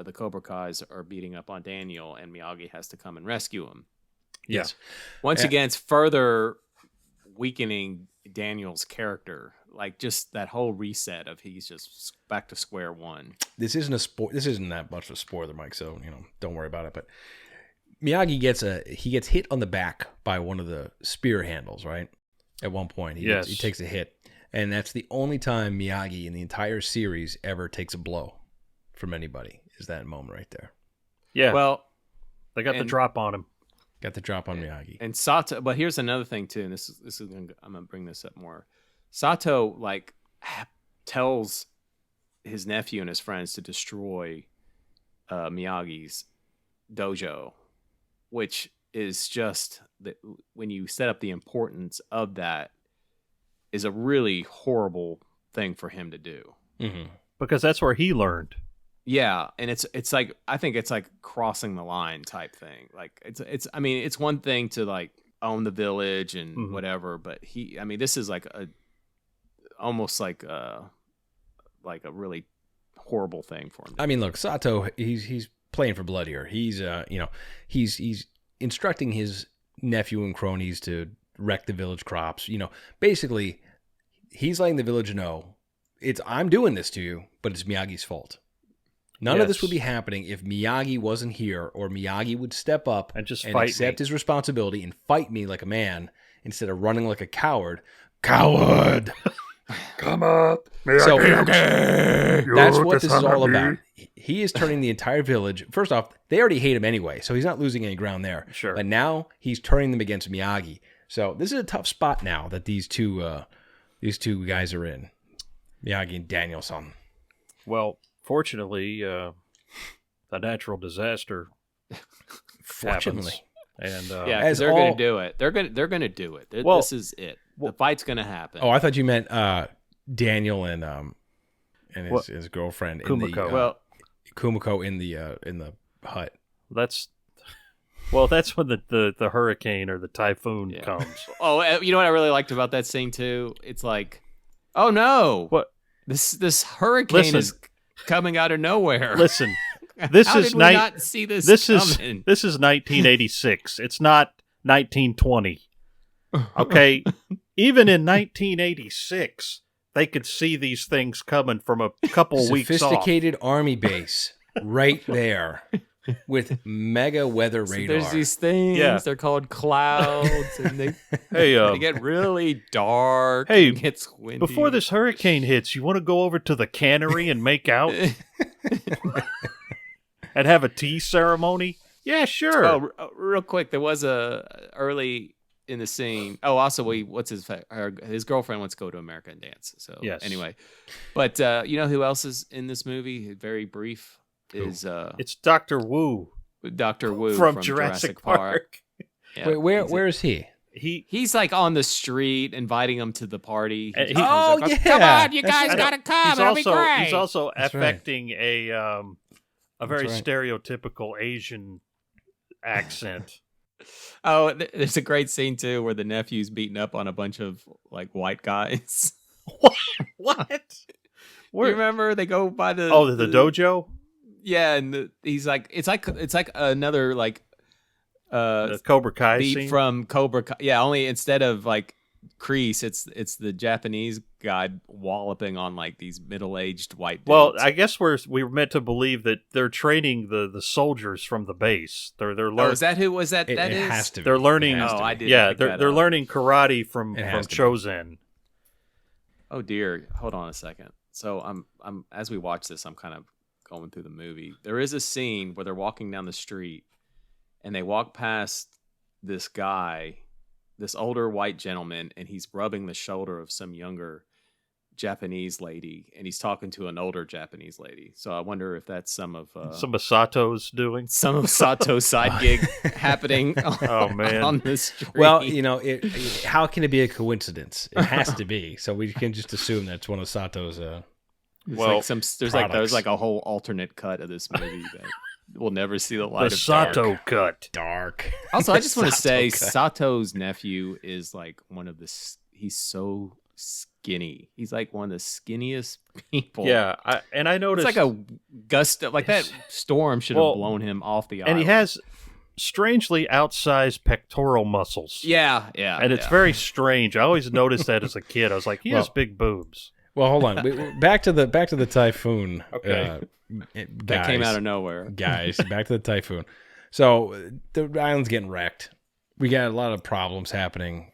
[SPEAKER 6] the Cobra Kai's are beating up on Daniel and Miyagi has to come and rescue him.
[SPEAKER 4] Yes.
[SPEAKER 6] Once again, it's further weakening Daniel's character. Like just that whole reset of he's just back to square one.
[SPEAKER 4] This isn't that much of a spoiler, Mike. So don't worry about it. But Miyagi gets hit on the back by one of the spear handles, right? At one point, he takes a hit, and that's the only time Miyagi in the entire series ever takes a blow from anybody. Is that moment right there?
[SPEAKER 5] Yeah.
[SPEAKER 6] Well,
[SPEAKER 5] they got the drop on him.
[SPEAKER 4] Got the drop on Miyagi.
[SPEAKER 6] And Sato, but here's another thing too, and this is I'm gonna bring this up more. Sato tells his nephew and his friends to destroy Miyagi's dojo, which is just when you set up the importance of that, is a really horrible thing for him to do.
[SPEAKER 4] Mm-hmm.
[SPEAKER 5] Because that's where he learned.
[SPEAKER 6] Yeah, and it's like I think it's like crossing the line type thing. Like it's one thing to like own the village and whatever, but this is like almost like a really horrible thing for him.
[SPEAKER 4] I mean, look, Sato, he's playing for blood here. He's he's instructing his nephew and cronies to wreck the village crops. Basically, he's letting the village know I'm doing this to you, but it's Miyagi's fault. None of this would be happening if Miyagi wasn't here, or Miyagi would step up
[SPEAKER 5] and just
[SPEAKER 4] accept his responsibility and fight me like a man instead of running like a coward. Coward!
[SPEAKER 5] Come up, Miyagi.
[SPEAKER 4] So that's what this is all about. He is turning the entire village. First off, they already hate him anyway, so he's not losing any ground there.
[SPEAKER 5] Sure.
[SPEAKER 4] But now he's turning them against Miyagi. So this is a tough spot now that these two guys are in, Miyagi and Daniel-san.
[SPEAKER 5] Well, fortunately, a natural disaster happens. And
[SPEAKER 6] because they're going to do it. They're going to do it. This is it. The fight's going to happen.
[SPEAKER 4] Oh, I thought you meant Daniel and his girlfriend
[SPEAKER 5] Kumiko.
[SPEAKER 4] Kumiko in the hut.
[SPEAKER 5] That's when the hurricane or the typhoon comes.
[SPEAKER 6] Oh, you know what I really liked about that scene too? It's like, oh no,
[SPEAKER 5] what
[SPEAKER 6] this hurricane is coming out of nowhere.
[SPEAKER 5] Listen,
[SPEAKER 6] How did we not see this coming?
[SPEAKER 5] This is 1986. It's not 1920. Okay, even in 1986, they could see these things coming from a couple weeks off.
[SPEAKER 4] Sophisticated army base right there with mega weather radar.
[SPEAKER 6] There's these things. They're called clouds, and they get really dark.
[SPEAKER 5] Hey,
[SPEAKER 6] and gets windy.
[SPEAKER 5] Before this hurricane hits, you want to go over to the cannery and make out and have a tea ceremony? Yeah, sure.
[SPEAKER 6] Oh, real quick, there was a early in the scene. Oh, also, his girlfriend wants to go to America and dance. So
[SPEAKER 5] yes.
[SPEAKER 6] Anyway, but you know who else is in this movie? Very brief. is
[SPEAKER 5] it's Dr. Wu.
[SPEAKER 6] Dr. Wu
[SPEAKER 5] from Jurassic Park.
[SPEAKER 6] Yeah,
[SPEAKER 4] Wait, where is he?
[SPEAKER 6] He's like on the street inviting them to the party.
[SPEAKER 4] yeah.
[SPEAKER 6] Come on, you guys gotta come. It'll be great.
[SPEAKER 5] He's also
[SPEAKER 4] That's
[SPEAKER 5] affecting a very
[SPEAKER 4] right.
[SPEAKER 5] stereotypical Asian accent.
[SPEAKER 6] Oh, there's a great scene too where the nephew's beating up on a bunch of like white guys.
[SPEAKER 5] What?
[SPEAKER 6] You remember they go by the
[SPEAKER 5] the dojo?
[SPEAKER 6] Yeah, and he's like it's like another like
[SPEAKER 5] The Cobra Kai
[SPEAKER 6] beat
[SPEAKER 5] scene?
[SPEAKER 6] from Cobra Kai. Yeah, only instead of like Kreese, it's the Japanese guy walloping on like these middle-aged white dudes.
[SPEAKER 5] Well, I guess we're meant to believe that they're training the soldiers from the base. They're learning.
[SPEAKER 6] Oh, is that who was that?
[SPEAKER 4] It
[SPEAKER 6] Is
[SPEAKER 4] has to be.
[SPEAKER 5] They're learning.
[SPEAKER 4] It has to
[SPEAKER 6] I
[SPEAKER 4] be.
[SPEAKER 6] didn't.
[SPEAKER 5] Yeah,
[SPEAKER 6] pick that
[SPEAKER 5] they're
[SPEAKER 6] up.
[SPEAKER 5] learning karate from
[SPEAKER 4] has to be.
[SPEAKER 5] Chozen.
[SPEAKER 6] Oh dear, hold on a second. So I'm as we watch this, I'm kind of going through the movie. There is a scene where they're walking down the street, and they walk past this guy, this older white gentleman, and he's rubbing the shoulder of some younger Japanese lady, and he's talking to an older Japanese lady. So I wonder if that's some of
[SPEAKER 5] Sato's doing.
[SPEAKER 6] some of Sato's side gig happening on the street.
[SPEAKER 4] Well, how can it be a coincidence? It has to be. So we can just assume that's one of Sato's.
[SPEAKER 6] There's like a whole alternate cut of this movie that we'll never see the light
[SPEAKER 5] The
[SPEAKER 6] of
[SPEAKER 5] Sato cut.
[SPEAKER 4] Dark.
[SPEAKER 6] Also, I just want to say
[SPEAKER 4] Sato cut.
[SPEAKER 6] Sato's nephew is like he's so skinny. He's like one of the skinniest people.
[SPEAKER 5] Yeah, I noticed
[SPEAKER 6] it's like a gust of, like that storm should have blown him off the
[SPEAKER 5] and
[SPEAKER 6] island.
[SPEAKER 5] he has strangely outsized pectoral muscles.
[SPEAKER 6] Yeah.
[SPEAKER 5] And it's very strange. I always noticed that as a kid. I was like, he has big boobs.
[SPEAKER 4] Well, hold on. Back to the typhoon.
[SPEAKER 5] Okay.
[SPEAKER 6] That came out of nowhere.
[SPEAKER 4] Guys, back to the typhoon. So the island's getting wrecked. We got a lot of problems happening.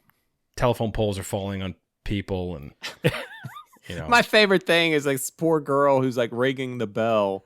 [SPEAKER 4] Telephone poles are falling on people, and
[SPEAKER 6] My favorite thing is like this poor girl who's like ringing the bell,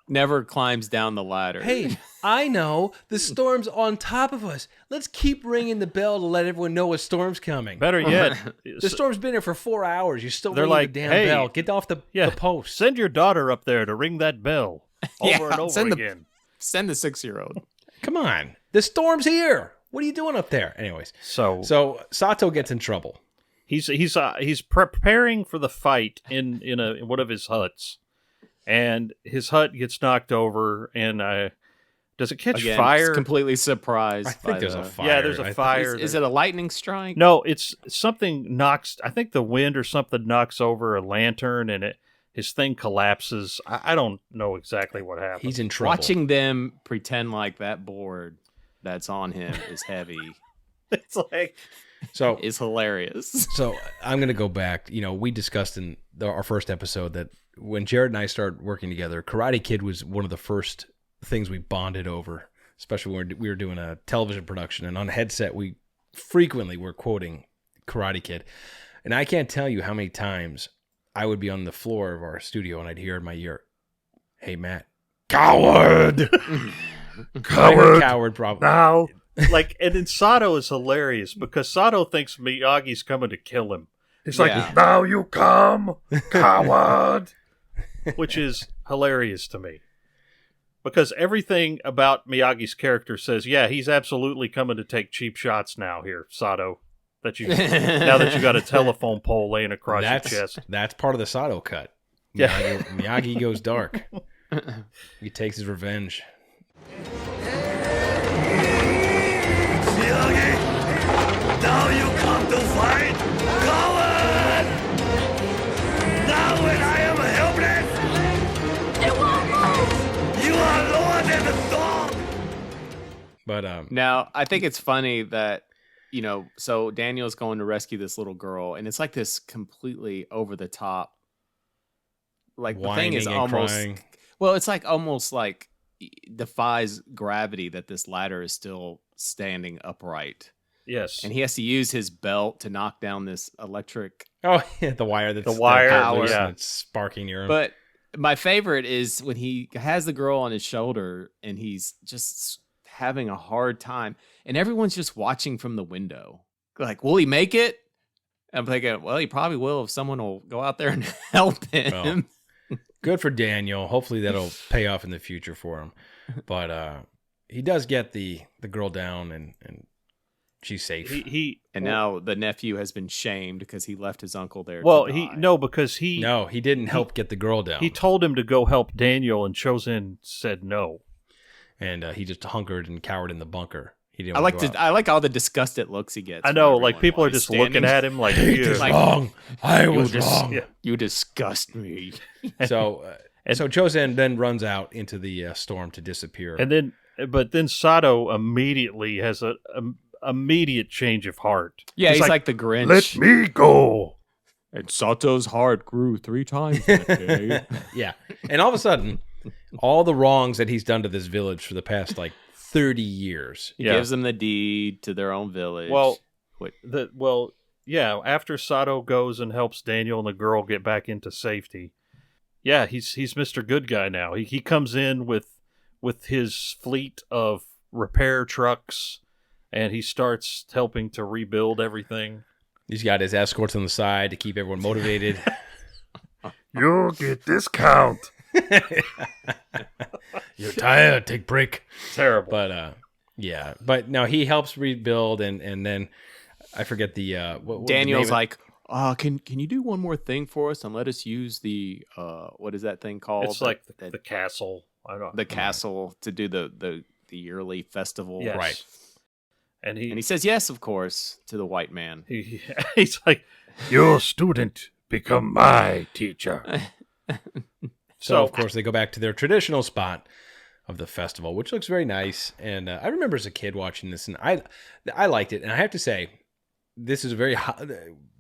[SPEAKER 6] never climbs down the ladder.
[SPEAKER 4] Hey, I know the storm's on top of us. Let's keep ringing the bell to let everyone know a storm's coming.
[SPEAKER 5] Better yet,
[SPEAKER 4] the storm's been here for 4 hours. You're still
[SPEAKER 5] they're
[SPEAKER 4] ringing
[SPEAKER 5] like,
[SPEAKER 4] the damn
[SPEAKER 5] hey,
[SPEAKER 4] bell. Get off the post.
[SPEAKER 5] Send your daughter up there to ring that bell over and over again.
[SPEAKER 6] Send the 6-year-old.
[SPEAKER 4] Come on, the storm's here. What are you doing up there? Anyways, so Sato gets in trouble.
[SPEAKER 5] He's preparing for the fight in one of his huts, and his hut gets knocked over, and does it catch fire?
[SPEAKER 6] Completely surprised.
[SPEAKER 4] I think there's a fire.
[SPEAKER 5] Yeah, there's a fire.
[SPEAKER 6] Is it a lightning strike?
[SPEAKER 5] No, it's something knocks. I think the wind or something knocks over a lantern, and his thing collapses. I don't know exactly what happened.
[SPEAKER 4] He's in trouble.
[SPEAKER 6] Watching them pretend like that board that's on him is heavy.
[SPEAKER 5] It's like
[SPEAKER 6] is hilarious.
[SPEAKER 4] So I'm gonna go back. We discussed in our first episode that when Jared and I started working together, Karate Kid was one of the first things we bonded over, especially when we were doing a television production, and on the headset we frequently were quoting Karate Kid. And I can't tell you how many times I would be on the floor of our studio and I'd hear in my ear, "Hey Matt, coward, coward, probably
[SPEAKER 5] now." Like, and then Sato is hilarious because Sato thinks Miyagi's coming to kill him. He's like, "Now you come, coward," which is hilarious to me. Because everything about Miyagi's character says, yeah, he's absolutely coming to take cheap shots now here, Sato. Now that you got a telephone pole laying across your chest.
[SPEAKER 4] That's part of the Sato cut.
[SPEAKER 5] Yeah.
[SPEAKER 4] Miyagi goes dark. He takes his revenge.
[SPEAKER 9] Miyagi, now you come to fight, coward! Now when I am helpless,
[SPEAKER 11] It won't move!
[SPEAKER 9] you are lower than the storm!
[SPEAKER 4] But
[SPEAKER 6] now I think it's funny that so Daniel's going to rescue this little girl, and it's like this completely over the top. Like the thing is almost
[SPEAKER 4] crying.
[SPEAKER 6] Well, it's like almost like defies gravity that this ladder is still standing upright.
[SPEAKER 5] Yes,
[SPEAKER 6] and he has to use his belt to knock down this electric.
[SPEAKER 4] Oh, yeah, the wire that's
[SPEAKER 6] power.
[SPEAKER 4] It's sparking near him.
[SPEAKER 6] But my favorite is when he has the girl on his shoulder and he's just having a hard time, and everyone's just watching from the window. Like, will he make it? I'm thinking, well, he probably will if someone will go out there and help him.
[SPEAKER 4] Well, Good for Daniel. Hopefully that'll pay off in the future for him. But he does get the girl down, and she's safe.
[SPEAKER 6] And now the nephew has been shamed because he left his uncle there.
[SPEAKER 5] Well,
[SPEAKER 6] to die.
[SPEAKER 4] he didn't help get the girl down.
[SPEAKER 5] He told him to go help Daniel, and Chosen said no.
[SPEAKER 4] And he just hunkered and cowered in the bunker. He didn't.
[SPEAKER 6] I like all the disgusted looks he gets.
[SPEAKER 5] I know, like people are just looking at him like,
[SPEAKER 4] "He was wrong. I was wrong.
[SPEAKER 6] Yeah. You disgust me."
[SPEAKER 4] So Chosen then runs out into the storm to disappear.
[SPEAKER 5] But then Sato immediately has a immediate change of heart.
[SPEAKER 6] Yeah, he's like the Grinch.
[SPEAKER 5] Let me go.
[SPEAKER 6] And Sato's heart grew 3 times that day.
[SPEAKER 4] Yeah, and all of a sudden, all the wrongs that he's done to this village for the past 30 years.
[SPEAKER 6] He gives them the deed to their own village.
[SPEAKER 5] After Sato goes and helps Daniel and the girl get back into safety. Yeah, he's Mr. Good Guy now. He comes in with his fleet of repair trucks, and he starts helping to rebuild everything.
[SPEAKER 4] He's got his escorts on the side to keep everyone motivated.
[SPEAKER 5] You'll get discount.
[SPEAKER 4] You're tired, take break.
[SPEAKER 5] Terrible.
[SPEAKER 4] But no, he helps rebuild, and then I forget the what
[SPEAKER 6] Daniel's like, can you do one more thing for us and let us use the what is that thing called?
[SPEAKER 5] It's like the castle. I don't know.
[SPEAKER 6] The castle to do the yearly festival.
[SPEAKER 5] Yes.
[SPEAKER 4] Right.
[SPEAKER 6] And he says yes, of course, to the white man.
[SPEAKER 5] He's like, your student become my teacher.
[SPEAKER 4] So, of course, they go back to their traditional spot of the festival, which looks very nice. And I remember as a kid watching this, and I liked it. And I have to say, this is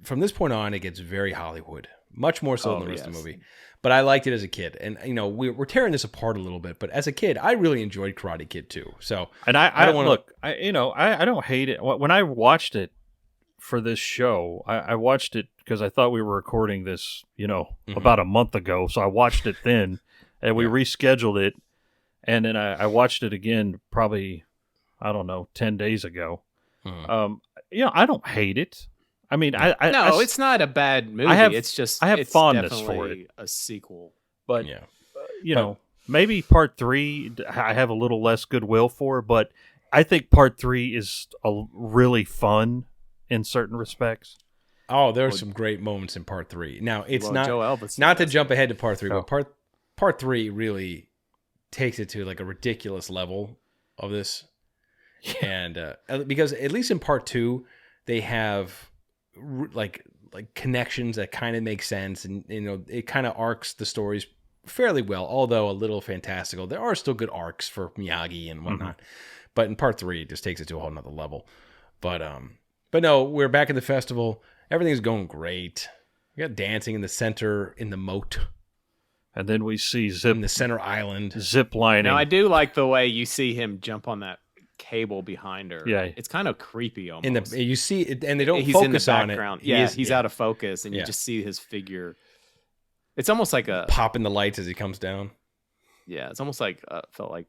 [SPEAKER 4] from this point on, it gets very Hollywood, much more so than the rest of the movie. But I liked it as a kid. And, we're tearing this apart a little bit. But as a kid, I really enjoyed Karate Kid, too. So,
[SPEAKER 5] and I don't want to... I don't hate it. When I watched it for this show, I watched it because I thought we were recording this, about a month ago. So I watched it then, and we rescheduled it. And then I watched it again probably, 10 days ago. I don't hate it. I mean,
[SPEAKER 6] it's not a bad movie. I have
[SPEAKER 5] fondness for it.
[SPEAKER 6] A sequel,
[SPEAKER 5] but maybe part 3 I have a little less goodwill for. But I think part 3 is really fun in certain respects.
[SPEAKER 4] Oh, there are some great moments in part 3. Now it's not
[SPEAKER 6] Joe Elvis
[SPEAKER 4] not to jump ahead to part 3, but part 3 really takes it to a ridiculous level of this, and because at least in part 2 they have like connections that kind of make sense, and it kind of arcs the stories fairly well, although a little fantastical. There are still good arcs for Miyagi and whatnot, but in part 3 it just takes it to a whole nother level. But no, we're back at the festival. Everything's going great. We got dancing in the center in the moat.
[SPEAKER 5] And then we see
[SPEAKER 4] in the center island
[SPEAKER 5] zip lining.
[SPEAKER 6] Now I do like the way you see him jump on that cable behind her.
[SPEAKER 5] Yeah,
[SPEAKER 6] it's kind of creepy almost.
[SPEAKER 4] You see it, and they don't
[SPEAKER 6] he's
[SPEAKER 4] focus
[SPEAKER 6] in the
[SPEAKER 4] on
[SPEAKER 6] background.
[SPEAKER 4] it.
[SPEAKER 6] He's out of focus, and you just see his figure. It's almost like a
[SPEAKER 4] popping the lights as he comes down.
[SPEAKER 6] Yeah, it's almost like felt like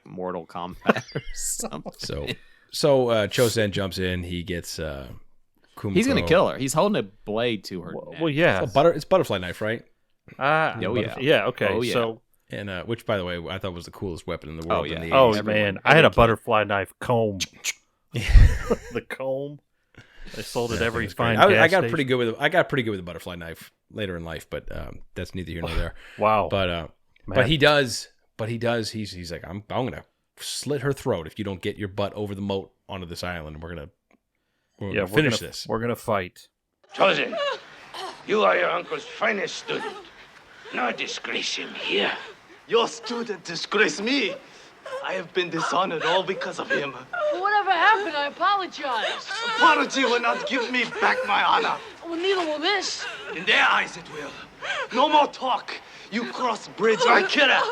[SPEAKER 6] Mortal Kombat or something.
[SPEAKER 4] So Chosen jumps in. He gets Kumiko.
[SPEAKER 6] He's gonna kill her. He's holding a blade to her neck.
[SPEAKER 5] Well, yeah,
[SPEAKER 4] it's butterfly knife, right?
[SPEAKER 5] Yeah. Okay.
[SPEAKER 6] Oh, yeah.
[SPEAKER 5] So,
[SPEAKER 4] and which, by the way, I thought was the coolest weapon in the world.
[SPEAKER 6] Oh, yeah.
[SPEAKER 4] In the 80s.
[SPEAKER 5] Oh man, I had a butterfly knife comb. The comb. They sold it every fine.
[SPEAKER 4] I got pretty good with the butterfly knife later in life, but that's neither here nor there.
[SPEAKER 5] Wow.
[SPEAKER 4] But he does. He's like, I'm gonna slit her throat if you don't get your butt over the moat onto this island, and we're gonna finish this.
[SPEAKER 5] We're gonna fight.
[SPEAKER 10] Chosen, you are your uncle's finest student. No disgrace him here.
[SPEAKER 12] Your student disgraced me. I have been dishonored all because of him.
[SPEAKER 11] Whatever happened, I apologize.
[SPEAKER 12] Apology will not give me back my honor.
[SPEAKER 11] Well, neither will this.
[SPEAKER 12] In their eyes it will. No more talk. You cross bridge, I kill her.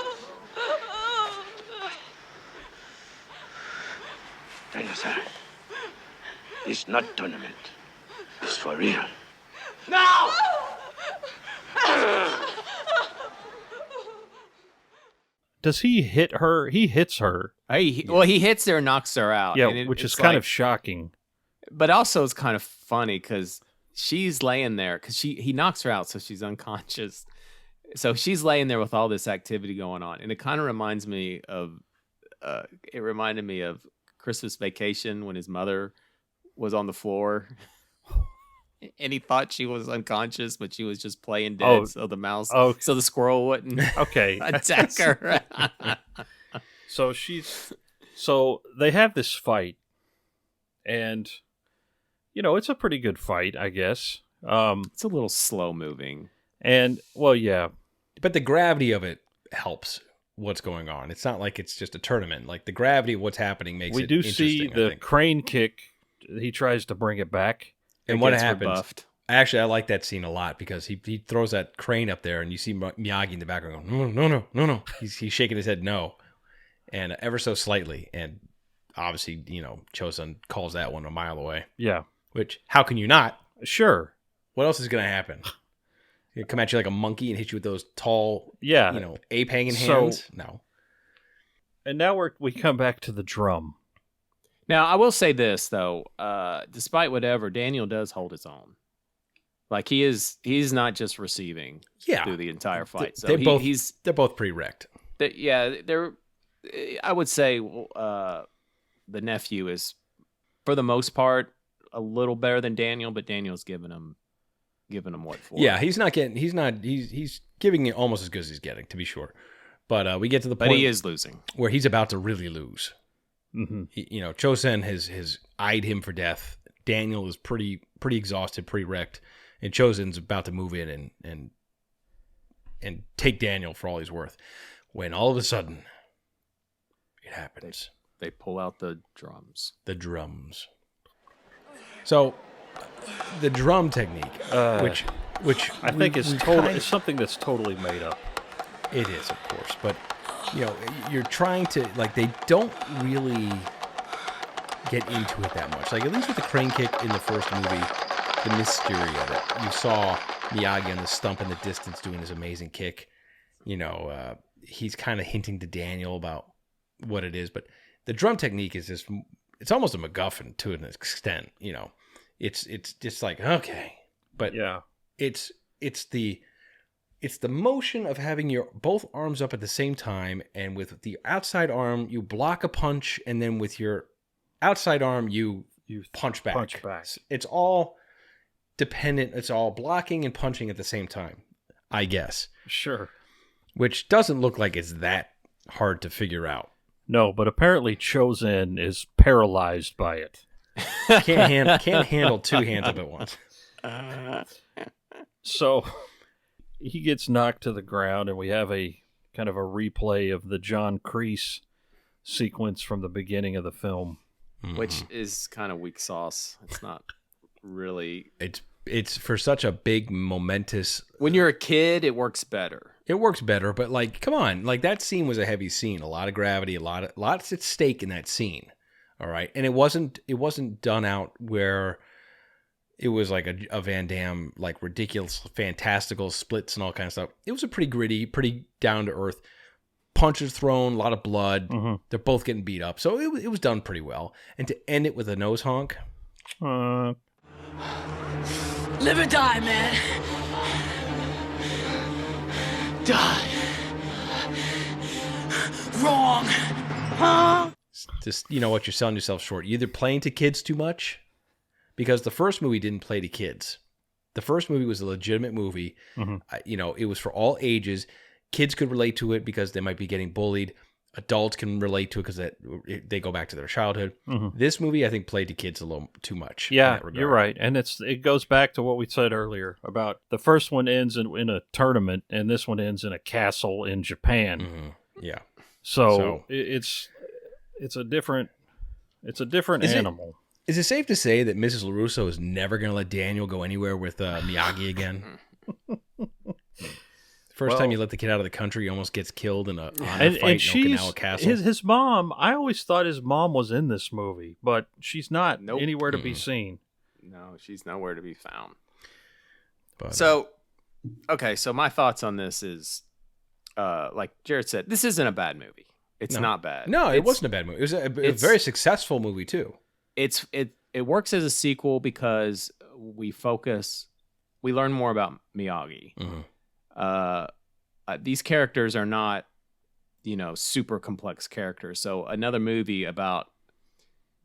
[SPEAKER 10] Dinosaur, it's not tournament. It's for real.
[SPEAKER 12] No!
[SPEAKER 5] Does he hit her? He hits her.
[SPEAKER 6] He hits her and knocks her out.
[SPEAKER 5] Yeah, which is kind of shocking.
[SPEAKER 6] But also it's kind of funny because she's laying there because he knocks her out, so she's unconscious. So she's laying there with all this activity going on, and it kind of reminds me of. It reminded me of Christmas Vacation when his mother was on the floor, and he thought she was unconscious, but she was just playing dead, so the squirrel wouldn't attack her.
[SPEAKER 5] So they have this fight, and it's a pretty good fight, I guess.
[SPEAKER 6] It's a little slow moving,
[SPEAKER 5] and yeah,
[SPEAKER 4] but the gravity of it helps what's going on. It's not like it's just a tournament. Like the gravity of what's happening makes it interesting.
[SPEAKER 5] We do see the crane kick. He tries to bring it back.
[SPEAKER 4] And what happens? Rebuffed. Actually, I like that scene a lot because he throws that crane up there and you see Miyagi in the background going, no. He's shaking his head no. And ever so slightly. And obviously, Chosun calls that one a mile away.
[SPEAKER 5] Yeah.
[SPEAKER 4] Which, how can you not?
[SPEAKER 5] Sure.
[SPEAKER 4] What else is going to happen? He'll come at you like a monkey and hit you with those tall, ape hanging hands. No.
[SPEAKER 5] And now we come back to the drum.
[SPEAKER 6] Now, I will say this, though. Despite whatever, Daniel does hold his own. Like, he's not just receiving through the entire fight. So
[SPEAKER 4] they're both pretty wrecked.
[SPEAKER 6] I would say the nephew is, for the most part, a little better than Daniel, but Daniel's giving him what for.
[SPEAKER 4] Yeah, he's giving it almost as good as he's getting, to be sure. But we get to the point
[SPEAKER 6] but he is losing,
[SPEAKER 4] where he's about to really lose.
[SPEAKER 5] Mm-hmm.
[SPEAKER 4] Chosun has eyed him for death. Daniel is pretty exhausted, pretty wrecked, and Chosun's about to move in and take Daniel for all he's worth. When all of a sudden, it happens.
[SPEAKER 6] They pull out the drums.
[SPEAKER 4] The drums. So, the drum technique, which
[SPEAKER 5] I think is something that's totally made up.
[SPEAKER 4] It is, of course, but you're trying to they don't really get into it that much. Like at least with the crane kick in the first movie, the mystery of it. You saw Miyagi on the stump in the distance doing his amazing kick. He's kind of hinting to Daniel about what it is, but the drum technique is it's almost a MacGuffin to an extent. It's just like, okay, but
[SPEAKER 5] yeah,
[SPEAKER 4] it's the motion of having your both arms up at the same time, and with the outside arm you block a punch, and then with your outside arm you punch back. It's all dependent. It's all blocking and punching at the same time, I guess.
[SPEAKER 5] Sure. Which
[SPEAKER 4] doesn't look like it's that hard to figure out.
[SPEAKER 5] No, but apparently Chosun is paralyzed by it.
[SPEAKER 4] Can't handle two hands up at once.
[SPEAKER 5] So he gets knocked to the ground, and we have a kind of a replay of the John Kreese sequence from the beginning of the film,
[SPEAKER 6] which is kind of weak sauce. It's not really.
[SPEAKER 4] It's for such a big momentous.
[SPEAKER 6] When you're a kid, it works better.
[SPEAKER 4] It works better, but come on, that scene was a heavy scene, a lot of gravity, lots at stake in that scene. All right, and it wasn't done out where it was like a Van Damme ridiculous, fantastical splits and all kinds of stuff. It was a pretty gritty, pretty down to earth. Punches thrown, a lot of blood.
[SPEAKER 5] Mm-hmm.
[SPEAKER 4] They're both getting beat up, so it was done pretty well. And to end it with a nose honk,
[SPEAKER 11] live or die, man. Die. Wrong. Huh?
[SPEAKER 4] Just what, you're selling yourself short. You're either playing to kids too much, because the first movie didn't play to kids. The first movie was a legitimate movie.
[SPEAKER 5] Mm-hmm.
[SPEAKER 4] It was for all ages. Kids could relate to it because they might be getting bullied. Adults can relate to it because they go back to their childhood.
[SPEAKER 5] Mm-hmm.
[SPEAKER 4] This movie, I think, played to kids a little too much.
[SPEAKER 5] Yeah, you're right. And it goes back to what we said earlier about the first one ends in a tournament, and this one ends in a castle in Japan.
[SPEAKER 4] Mm-hmm. Yeah.
[SPEAKER 5] So it's a different animal.
[SPEAKER 4] Is it safe to say that Mrs. LaRusso is never going to let Daniel go anywhere with Miyagi again? First time you let the kid out of the country, he almost gets killed in a fight in Okinawa Castle.
[SPEAKER 5] His mom, I always thought his mom was in this movie, but she's not anywhere to be seen.
[SPEAKER 6] No, she's nowhere to be found.
[SPEAKER 4] But,
[SPEAKER 6] so my thoughts on this is, like Jared said, this isn't a bad movie. It's not bad.
[SPEAKER 4] No, it wasn't a bad movie. It was a very successful movie too.
[SPEAKER 6] It works as a sequel because we learn more about Miyagi.
[SPEAKER 4] Mm-hmm.
[SPEAKER 6] these characters are not, super complex characters. So another movie about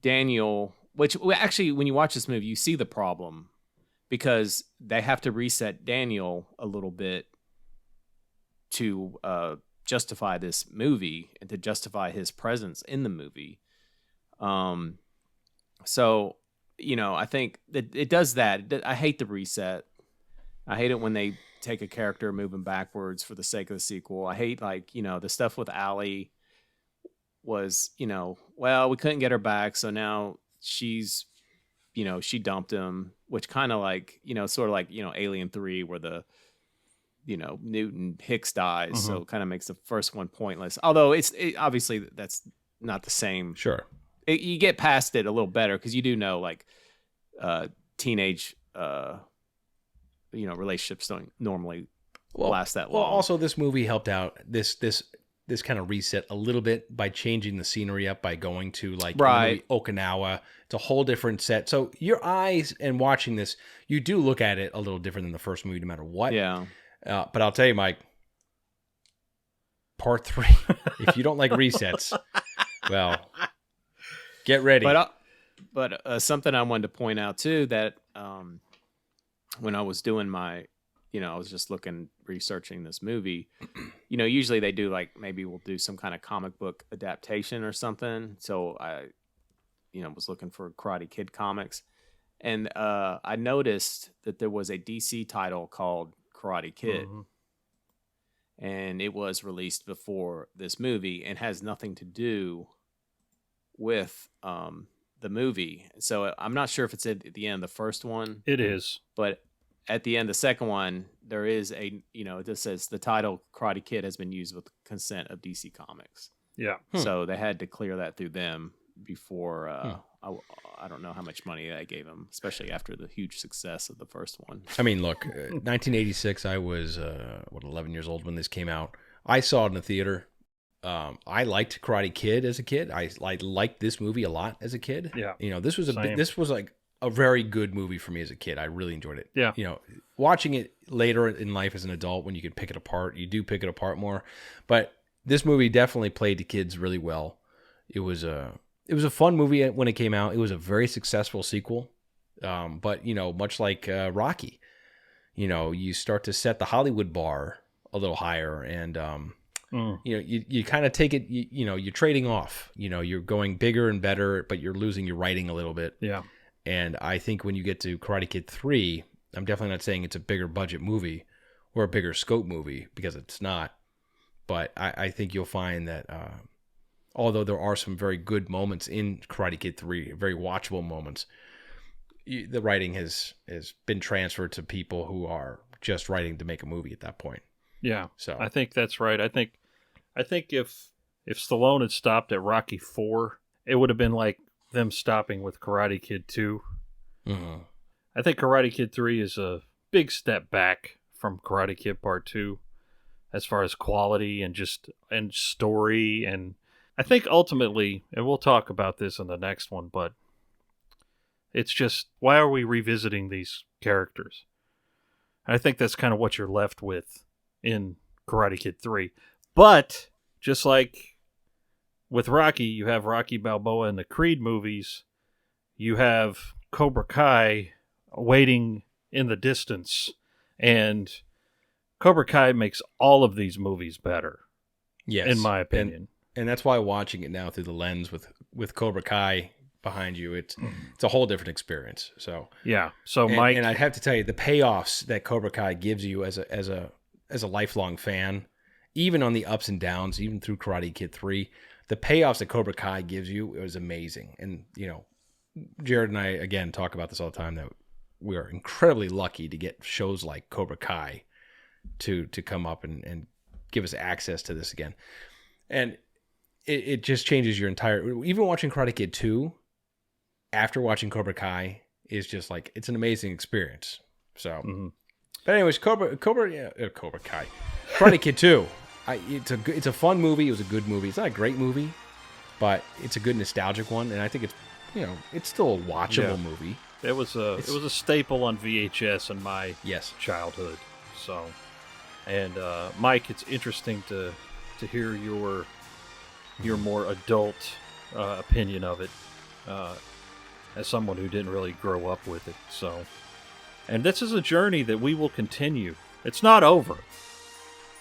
[SPEAKER 6] Daniel, which actually, when you watch this movie, you see the problem because they have to reset Daniel a little bit to justify this movie and to justify his presence in the movie. So, I think that it does that. I hate the reset. I hate it when they take a character, move him backwards for the sake of the sequel. I hate, the stuff with Allie was, well, we couldn't get her back, so now she's, she dumped him, which kind of sort of like, Alien 3, where the, Newton Hicks dies, so it kind of makes the first one pointless. Although obviously that's not the same.
[SPEAKER 4] Sure.
[SPEAKER 6] You get past it a little better because you do know, teenage, relationships don't normally last that long.
[SPEAKER 4] Well, also this movie helped out this kind of reset a little bit by changing the scenery up by going to Okinawa. It's a whole different set. So your eyes and watching this, you do look at it a little different than the first movie, no matter what.
[SPEAKER 6] Yeah.
[SPEAKER 4] But I'll tell you, Mike, part 3, if you don't like resets, well, get ready.
[SPEAKER 6] But something I wanted to point out too, that when I was doing my, I was just researching this movie, usually they do maybe we'll do some kind of comic book adaptation or something. So I, was looking for Karate Kid comics, and I noticed that there was a DC title called Karate Kid, and it was released before this movie and has nothing to do with the movie. So I'm not sure if it's at the end of the first one.
[SPEAKER 5] It is,
[SPEAKER 6] but at the end of the second one, there is it just says the title Karate Kid has been used with consent of DC Comics.
[SPEAKER 5] Yeah.
[SPEAKER 6] So they had to clear that through them before. I don't know how much money I gave them, especially after the huge success of the first one.
[SPEAKER 4] I mean, look, 1986, I was 11 years old when this came out. I saw it in the theater. I liked Karate Kid as a kid. I liked this movie a lot as a kid.
[SPEAKER 5] Yeah.
[SPEAKER 4] This was like a very good movie for me as a kid. I really enjoyed it.
[SPEAKER 5] Yeah.
[SPEAKER 4] Watching it later in life as an adult, when you can pick it apart, you do pick it apart more. But this movie definitely played to kids really well. It was a fun movie when it came out. It was a very successful sequel. But much like Rocky, you start to set the Hollywood bar a little higher, and you kind of take it. You're trading off. You're going bigger and better, but you're losing your writing a little bit.
[SPEAKER 5] Yeah.
[SPEAKER 4] And I think when you get to Karate Kid 3, I'm definitely not saying it's a bigger budget movie or a bigger scope movie, because it's not. But I think you'll find that although there are some very good moments in Karate Kid 3, very watchable moments, the writing has been transferred to people who are just writing to make a movie at that point.
[SPEAKER 5] Yeah.
[SPEAKER 4] So
[SPEAKER 5] I think that's right. I think if Stallone had stopped at Rocky 4, it would have been like them stopping with Karate Kid 2.
[SPEAKER 4] Mm-hmm.
[SPEAKER 5] I think Karate Kid 3 is a big step back from Karate Kid Part 2 as far as quality and story. And I think ultimately, and we'll talk about this in the next one, but it's just, why are we revisiting these characters? I think that's kind of what you're left with in Karate Kid 3. But just like with Rocky, you have Rocky Balboa in the Creed movies. You have Cobra Kai waiting in the distance. And Cobra Kai makes all of these movies better.
[SPEAKER 4] Yes.
[SPEAKER 5] In my opinion.
[SPEAKER 4] And that's why watching it now through the lens with Cobra Kai behind you, it's a whole different experience. So
[SPEAKER 5] yeah. So
[SPEAKER 4] Mike, and I have to tell you, the payoffs that Cobra Kai gives you as a lifelong fan, even on the ups and downs, even through Karate Kid 3, the payoffs that Cobra Kai gives you, it was amazing. And Jared and I again talk about this all the time, that we are incredibly lucky to get shows like Cobra Kai to come up and give us access to this again. And it just changes your entire, even watching Karate Kid 2 after watching Cobra Kai is just like, it's an amazing experience. So, but anyways, Cobra Kai, Karate Kid 2. It's a fun movie. It was a good movie. It's not a great movie, but it's a good nostalgic one, and I think it's it's still a watchable movie.
[SPEAKER 5] It was a staple on VHS in my
[SPEAKER 4] yes
[SPEAKER 5] childhood. So And Mike, it's interesting to hear your more adult opinion of it, as someone who didn't really grow up with it. So, and this is a journey that we will continue. It's not over.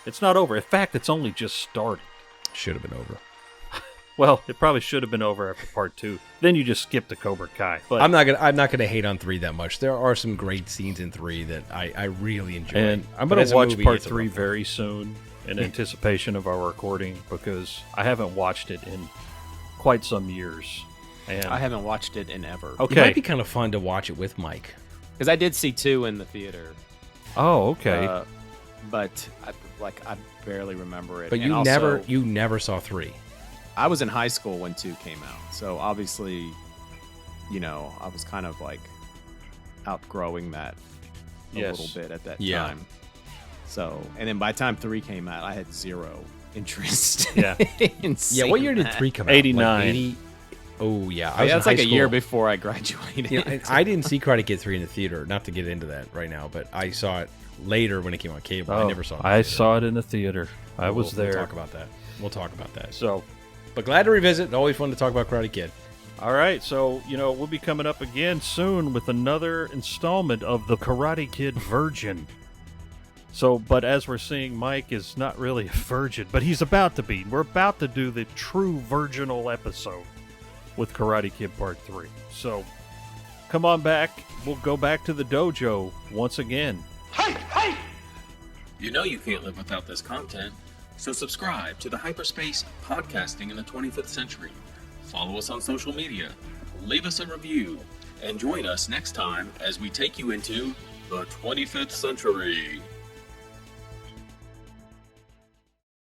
[SPEAKER 5] It's not over. In fact, it's only just started.
[SPEAKER 4] Should have been over.
[SPEAKER 5] Well, it probably should have been over after part 2. Then you just skip to Cobra Kai. But
[SPEAKER 4] I'm not gonna hate on 3 that much. There are some great scenes in 3 that I really enjoy.
[SPEAKER 5] And I'm going to watch part 3 very soon in anticipation of our recording, because I haven't watched it in quite some years. And
[SPEAKER 6] I haven't watched it in ever.
[SPEAKER 4] It might be kind of fun to watch it with Mike.
[SPEAKER 6] Because I did see 2 in the theater.
[SPEAKER 5] Oh, okay.
[SPEAKER 6] But I barely remember it.
[SPEAKER 4] But
[SPEAKER 6] and
[SPEAKER 4] you never saw 3.
[SPEAKER 6] I was in high school when 2 came out, so obviously, I was kind of like outgrowing that a little bit at that time. So, and then by the time 3 came out, I had zero interest.
[SPEAKER 5] Yeah.
[SPEAKER 6] in seeing
[SPEAKER 4] What year did
[SPEAKER 6] that.
[SPEAKER 4] 3 come out?
[SPEAKER 5] 89.
[SPEAKER 4] Like 80? Oh yeah,
[SPEAKER 6] That's like a year before I graduated.
[SPEAKER 4] I didn't see Karate Kid 3 in the theater. Not to get into that right now, but I saw it later when it came on cable. I never saw it.
[SPEAKER 5] I saw it in the theater. I was there.
[SPEAKER 4] We'll talk about that.
[SPEAKER 5] So,
[SPEAKER 4] but glad to revisit. Always fun to talk about Karate Kid.
[SPEAKER 5] All right, so we'll be coming up again soon with another installment of the Karate Kid Virgin. So, but as we're seeing, Mike is not really a virgin, but he's about to be. We're about to do the true virginal episode with Karate Kid Part 3. So, come on back. We'll go back to the dojo once again.
[SPEAKER 9] Hey, hey!
[SPEAKER 13] You know you can't live without this content, so subscribe to the Hyperspace Podcasting in the 25th Century. Follow us on social media, leave us a review, and join us next time as we take you into the 25th century.